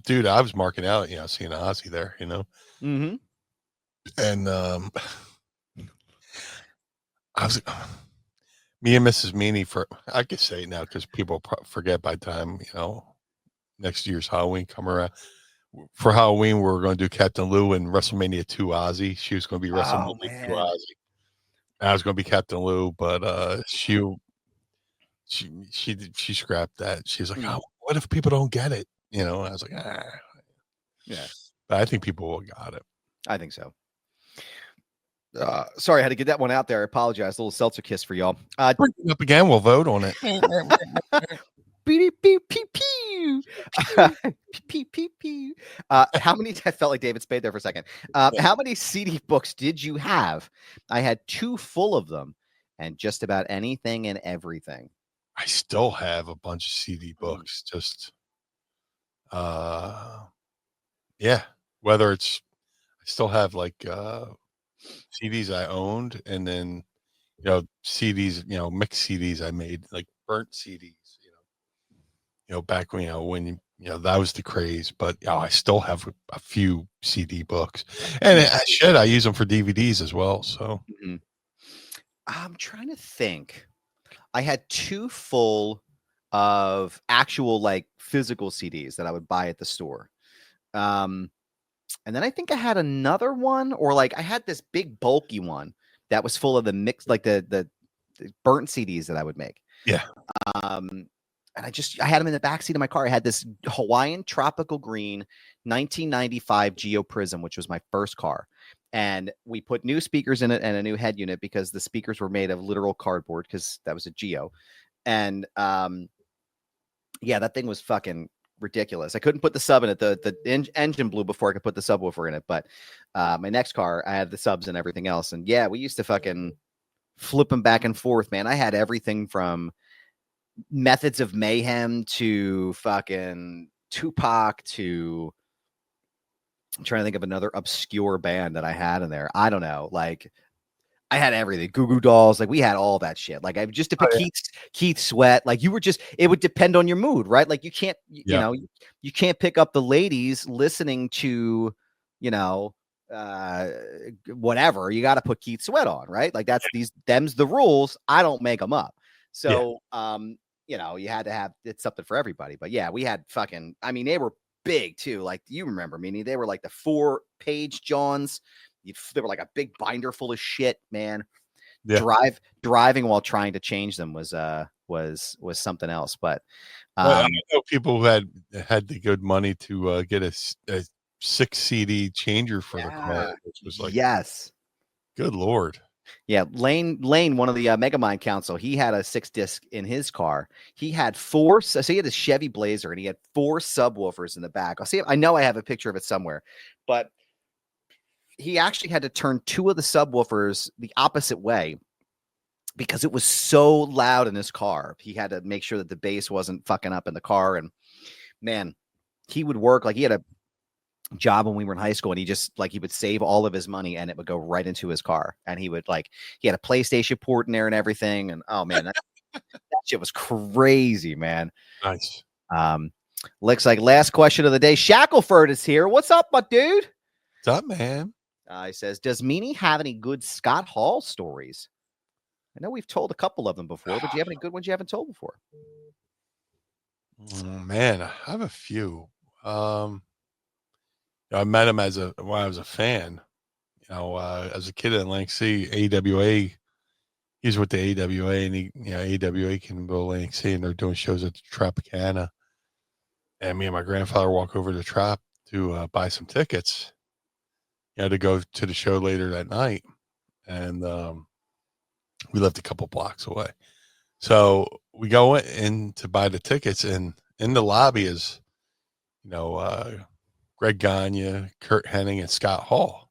dude, I was marking out, seeing Ozzy there, and I was me and Mrs. Meanie I could say it now because people forget by the time next year's Halloween come around. For Halloween, we were going to do Captain Lou and WrestleMania 2 Ozzy. She was going to be WrestleMania 2 Ozzy. I was going to be Captain Lou, but she scrapped that. She's like, "Oh, what if people don't get it?" I was like, yeah. But I think people will got it. I think so. Sorry, I had to get that one out there. I apologize. A little seltzer kiss for y'all. Bring it up again. We'll vote on it. How many? I felt like David Spade there for a second. How many CD books did you have? I had 2 full of them, and just about anything and everything. I still have a bunch of CD books. Just, whether it's, I still have like CDs I owned, and then CDs, mixed CDs I made, like burnt CDs. Back when that was the craze, but I still have a few CD books, and I use them for DVDs as well. So I'm trying to think. I had 2 full of actual like physical CDs that I would buy at the store. And then I think I had another one, or like I had this big bulky one that was full of the mix, like the burnt CDs that I would make. Yeah. And I had them in the backseat of my car. I had this Hawaiian tropical green 1995 Geo Prism, which was my first car. And we put new speakers in it and a new head unit because the speakers were made of literal cardboard because that was a Geo. And that thing was fucking ridiculous. I couldn't put the sub in it. The engine blew before I could put the subwoofer in it. But my next car, I had the subs and everything else. And we used to fucking flip them back and forth, man. I had everything from Methods of Mayhem to fucking Tupac to, I'm trying to think of another obscure band that I had in there. I don't know. Like I had everything. Goo Goo Dolls. Like we had all that shit. Like I just to pick Keith Sweat. Like it would depend on your mood, right? Like you can't, you can't pick up the ladies listening to, whatever. You got to put Keith Sweat on, right? Like them's the rules. I don't make them up. So, you had to have something for everybody. But we had fucking, they were big too. Like you remember, Meanie, they were like the 4-page Johns. They were like a big binder full of shit, man. driving while trying to change them was something else. But I know people who had the good money to get a 6 CD changer for the car, which was like, yes, good Lord. Yeah, Lane, one of the Megamind Council, he had a 6-disc in his car. He had 4, so he had a Chevy Blazer, and he had 4 subwoofers in the back. I know I have a picture of it somewhere, but he actually had to turn 2 of the subwoofers the opposite way because it was so loud in his car. He had to make sure that the bass wasn't fucking up in the car, and man, he would work like he had a job when we were in high school, and he just he would save all of his money and it would go right into his car, and he would he had a PlayStation port in there and everything, and oh man, that shit was crazy, man. Nice. Looks like last question of the day. Shackelford is here. What's up, my dude? What's up, man? He says, does Meanie have any good Scott Hall stories? I know we've told a couple of them before, but do you have any good ones you haven't told before? Man, I have a few. I met him when I was a fan, as a kid in Atlantic City, AWA. He's with the AWA, and AWA can go to Atlantic City, and they're doing shows at the Tropicana. And me and my grandfather walk over to the Trop to buy some tickets, to go to the show later that night. And we lived a couple blocks away. So we go in to buy the tickets, and in the lobby is, Greg Gagne, Kurt Hennig, and Scott Hall.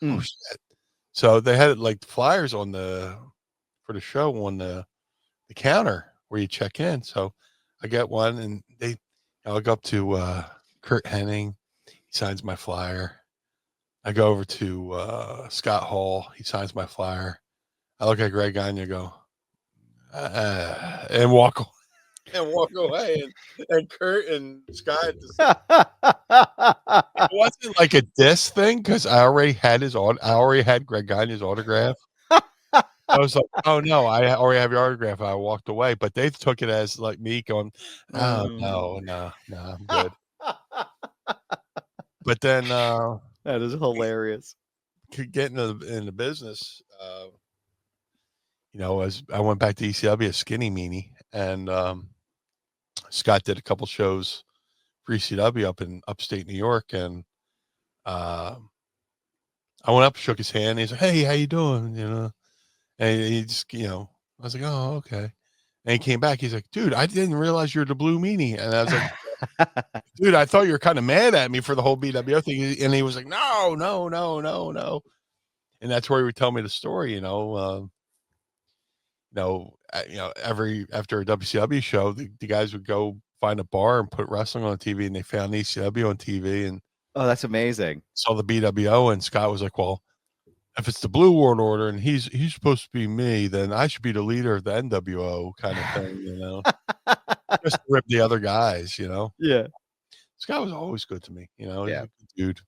Oh shit! So they had flyers for the show on the counter where you check in. So I get one, and I go up to Kurt Hennig. He signs my flyer. I go over to Scott Hall. He signs my flyer. I look at Greg Gagne, go, and walk away. And Kurt and Scott. It wasn't like a diss thing because I already had Greg Gagne's autograph. I was like, oh no, I already have your autograph. I walked away, but they took it as me going, oh no, I'm good. But then that is hilarious. Getting in the business, as I went back to ECW as Skinny Meanie, and Scott did a couple shows for ECW up in upstate New York, and I went up, shook his hand, and he's like, "Hey, how you doing?" And he just, I was like, "Oh, okay." And he came back. He's like, "Dude, I didn't realize you're the Blue Meanie." And I was like, "Dude, I thought you were kind of mad at me for the whole BWO thing." And he was like, "No." And that's where he would tell me the story. After a WCW show, the guys would go find a bar and put wrestling on TV, and they found ECW on TV, and oh, that's amazing. Saw the BWO, and Scott was like, "Well, if it's the Blue World Order and he's supposed to be me, then I should be the leader of the NWO," kind of thing, just to rip the other guys, Yeah. Scott was always good to me, he's a good dude,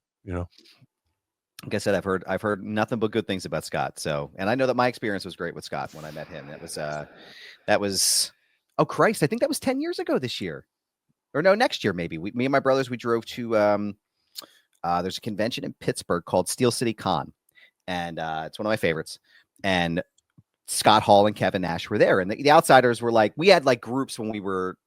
Like I said, I've heard nothing but good things about Scott. So, and I know that my experience was great with Scott when I met him. That was oh Christ, I think that was 10 years ago this year, or no, next year maybe. Me and my brothers, we drove to there's a convention in Pittsburgh called Steel City Con, and it's one of my favorites. And Scott Hall and Kevin Nash were there, and the Outsiders were we had groups when we were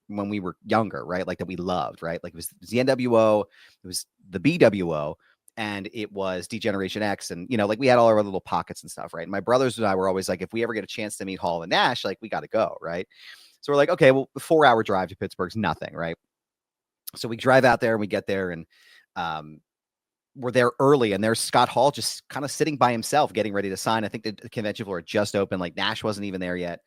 younger, right? That we loved, right? It was the NWO, it was the BWO. And it was D-Generation X, and we had all our little pockets and stuff, right? And my brothers and I were always if we ever get a chance to meet Hall and Nash, we got to go, right? So we're okay, well, the 4-hour drive to Pittsburgh's nothing, right? So we drive out there and we get there, and we're there early, and there's Scott Hall just kind of sitting by himself, getting ready to sign. I think the convention floor had just opened, Nash wasn't even there yet,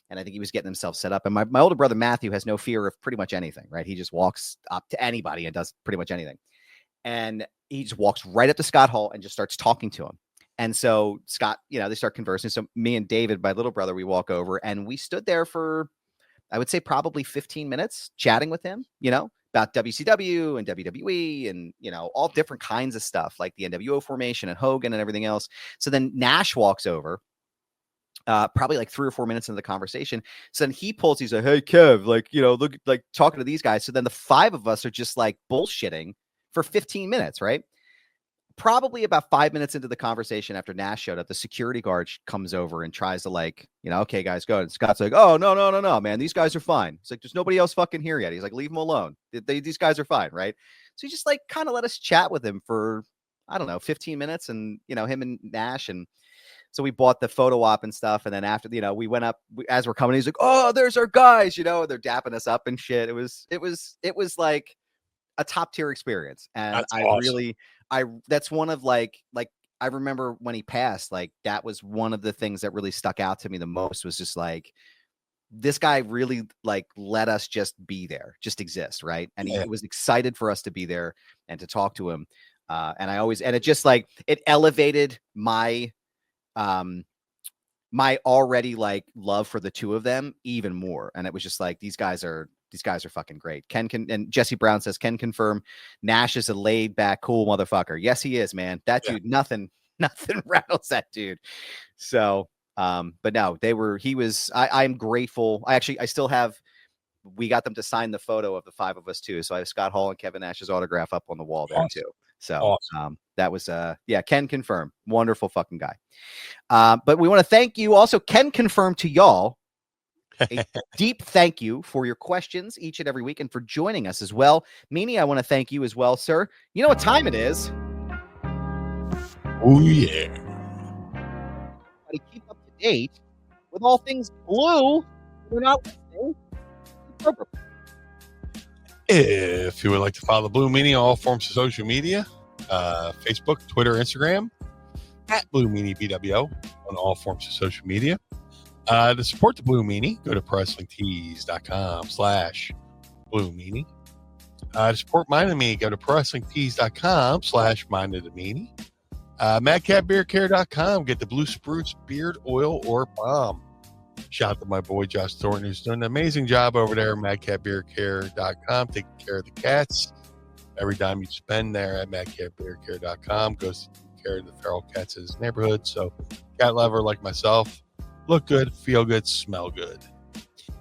and I think he was getting himself set up. And my older brother Matthew has no fear of pretty much anything, right? He just walks up to anybody and does pretty much anything. And he just walks right up to Scott Hall and just starts talking to him. And so Scott, they start conversing. So me and David, my little brother, we walk over, and we stood there for, I would say, probably 15 minutes chatting with him, about WCW and WWE and, all different kinds of stuff, like the NWO formation and Hogan and everything else. So then Nash walks over, probably 3 or 4 minutes into the conversation. So then he pulls, he's like, "Hey, Kev, look, talking to these guys." So then the 5 of us are just bullshitting for 15 minutes, right? probably about 5 minutes into the conversation after Nash showed up, the security guard comes over and tries to like, okay, guys, go. And Scott's like, oh, no, man. These guys are fine. It's like, there's nobody else fucking here yet. He's like, leave them alone. These guys are fine, right? So he just like kind of let us chat with him for, I don't know, 15 minutes and, him and Nash. And so we bought the photo op and stuff. And then after, we went up as we're coming, he's like, oh, there's our guys, they're dapping us up and shit. It was like a top tier experience. And That's awesome. That's one of like I remember when he passed, like that was one of the things that really stuck out to me the most was just like, this guy really like let us just be there, just exist. Right. And he was excited for us to be there and to talk to him. And it just like, it elevated my already like love for the two of them even more. And it was just like, these guys are fucking great. And Jesse Brown says, Ken confirm Nash is a laid back, cool motherfucker. Yes, he is, man. That dude, nothing rattles that dude. So, but no, I'm grateful. I still have, we got them to sign the photo of the five of us too. So I have Scott Hall and Kevin Nash's autograph up on the wall there too. So, that was, Ken confirm. Wonderful fucking guy. But we want to thank you also. Ken confirmed to y'all a deep thank you for your questions each and every week and for joining us as well. Meanie, I want to thank you as well, sir. You know what time it is? Oh, yeah. To keep up to date with all things blue. We're not listening. If you would like to follow the Blue Meanie on all forms of social media, Facebook, Twitter, Instagram, at Blue Meanie BWO on all forms of social media. To support the Blue Meanie, go to ProWrestlingTees.com/Blue Meanie. To support Mind of Me, go to ProWrestlingTees.com/Mind of the Meanie. MadCatBeardCare.com, get the Blue Spruce Beard Oil or Balm. Shout out to my boy Josh Thornton, who's doing an amazing job over there at MadCatBeardCare.com, taking care of the cats. Every dime you spend there at MadCatBeardCare.com goes to take care of the feral cats in his neighborhood. So, cat lover like myself, look good, feel good, smell good.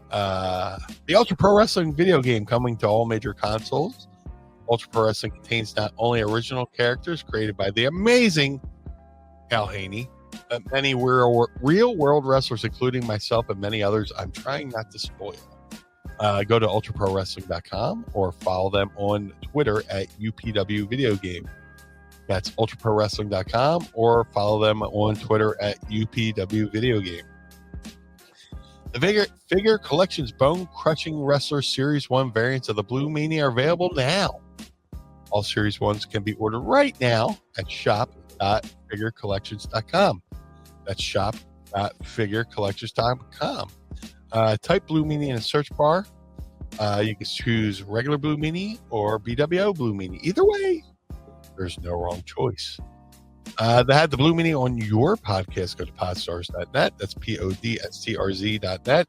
The Ultra Pro Wrestling video game coming to all major consoles. Ultra Pro Wrestling contains not only original characters created by the amazing Al Haney, but many real-world wrestlers, including myself and many others I'm trying not to spoil. Go to ultraprowrestling.com or follow them on Twitter at UPW Video Game. That's ultraprowrestling.com or follow them on Twitter at UPW Video Game. The Figure Collections Bone Crushing Wrestler Series 1 variants of the Blue Meanie are available now. All Series 1s can be ordered right now at shop.figurecollections.com. That's shop.figurecollections.com. Type Blue Meanie in the search bar. You can choose regular Blue Meanie or BWO Blue Meanie. Either way, there's no wrong choice. To have the Blue Meanie on your podcast, go to podstars.net. That's podstrz.net.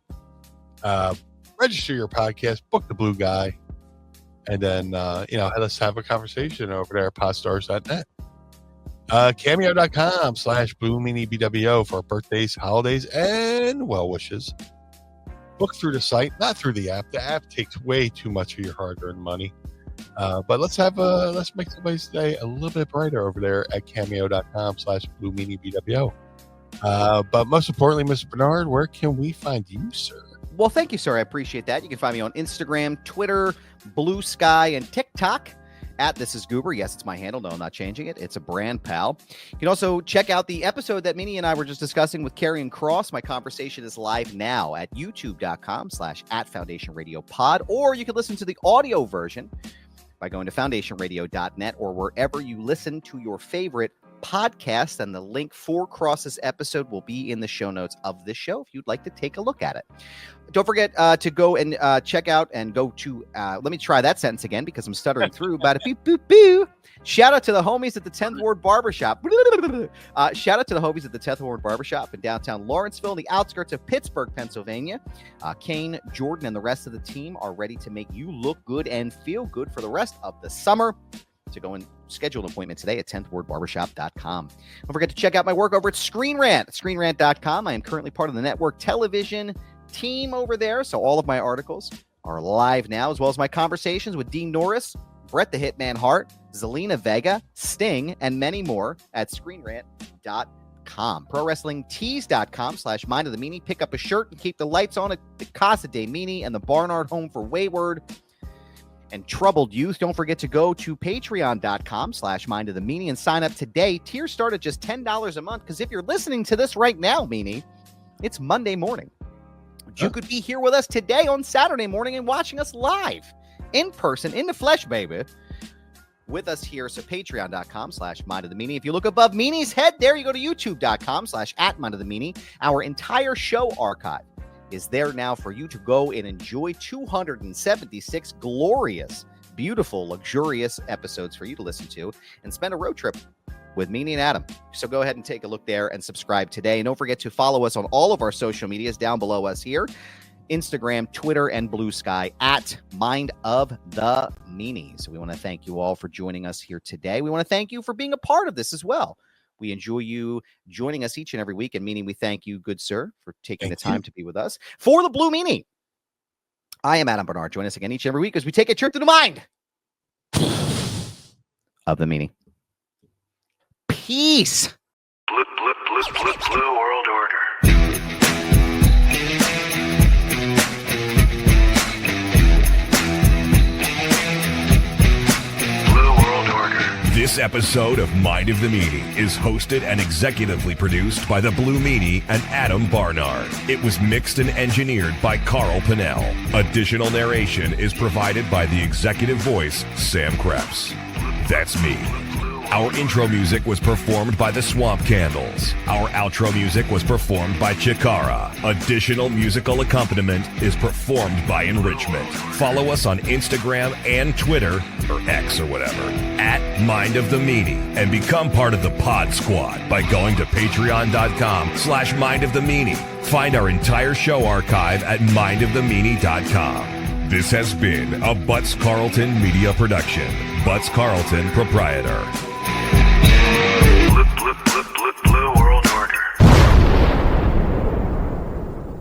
Register your podcast, book the blue guy, and then, let's have a conversation over there at podstars.net. Cameo.com/Blue Meanie BWO for birthdays, holidays, and well wishes. Book through the site, not through the app. The app takes way too much of your hard-earned money. But let's make somebody's day a little bit brighter over there at cameo.com/Blue Meanie BWO. But most importantly, Mr. Barnard, where can we find you, sir? Well, thank you, sir. I appreciate that. You can find me on Instagram, Twitter, Blue Sky, and TikTok at This Is Goober. Yes, it's my handle. No, I'm not changing it. It's a brand, pal. You can also check out the episode that Meanie and I were just discussing with Karrion Kross. My conversation is live now at youtube.com/@FoundationRadioPod, or you can listen to the audio version by going to foundationradio.net or wherever you listen to your favorite podcast. And the link for Kross's episode will be in the show notes of this show if you'd like to take a look at it. Don't forget to go and check out and go to, let me try that sentence again because I'm stuttering through. Shout out to the homies at the 10th Ward Barbershop. Shout out to the homies at the 10th Ward Barbershop in downtown Lawrenceville, in the outskirts of Pittsburgh, Pennsylvania. Kane, Jordan, and the rest of the team are ready to make you look good and feel good for the rest of the summer. To go and schedule an appointment today at 10thwardbarbershop.com. Don't forget to check out my work over at Screen Rant, screenrant.com. I am currently part of the network television team over there, so all of my articles are live now, as well as my conversations with Dean Norris, Bret the Hitman Hart, Zelina Vega, Sting, and many more at ScreenRant.com. ProWrestlingTees.com/Mind of the Meanie. Pick up a shirt and keep the lights on at the Casa DeMeanie and the Barnard Home for Wayward and Troubled Youth. Don't forget to go to Patreon.com/Mind of the Meanie and sign up today. Tiers start at just $10 a month, because if you're listening to this right now, Meanie, it's Monday morning. You could be here with us today on Saturday morning and watching us live, in person, in the flesh, baby, with us here. So Patreon.com/Mind of the Meanie. If you look above Meanie's head there, you go to YouTube.com/@Mind of the Meanie. Our entire show archive is there now for you to go and enjoy. 276 glorious, beautiful, luxurious episodes for you to listen to and spend a road trip with Meanie and Adam. So go ahead and take a look there and subscribe today. And don't forget to follow us on all of our social medias down below us here: Instagram, Twitter, and Blue Sky at Mind of the Meanie. So we want to thank you all for joining us here today. We want to thank you for being a part of this as well. We enjoy you joining us each and every week. And Meanie, we thank you, good sir, for taking the time to be with us. For the Blue Meanie, I am Adam Barnard. Join us again each and every week as we take a trip to the mind of the Meanie. Peace. Blue World Order. This episode of Mind of the Meanie is hosted and executively produced by the Blue Meanie and Adam Barnard. It was mixed and engineered by Carl Pinnell. Additional narration is provided by the executive voice, Sam Krebs. That's me. Our intro music was performed by the Swamp Candles. Our outro music was performed by Chikara. Additional musical accompaniment is performed by Enrichment. Follow us on Instagram and Twitter, or X or whatever, at Mind of the Meanie, and become part of the Pod Squad by going to patreon.com/Mind of the Meanie. Find our entire show archive at mindofthemeanie.com. This has been a Butts Carlton media production. Butts Carlton, proprietor. Blue World Order.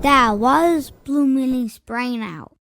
That was Blue Meanie's brain out.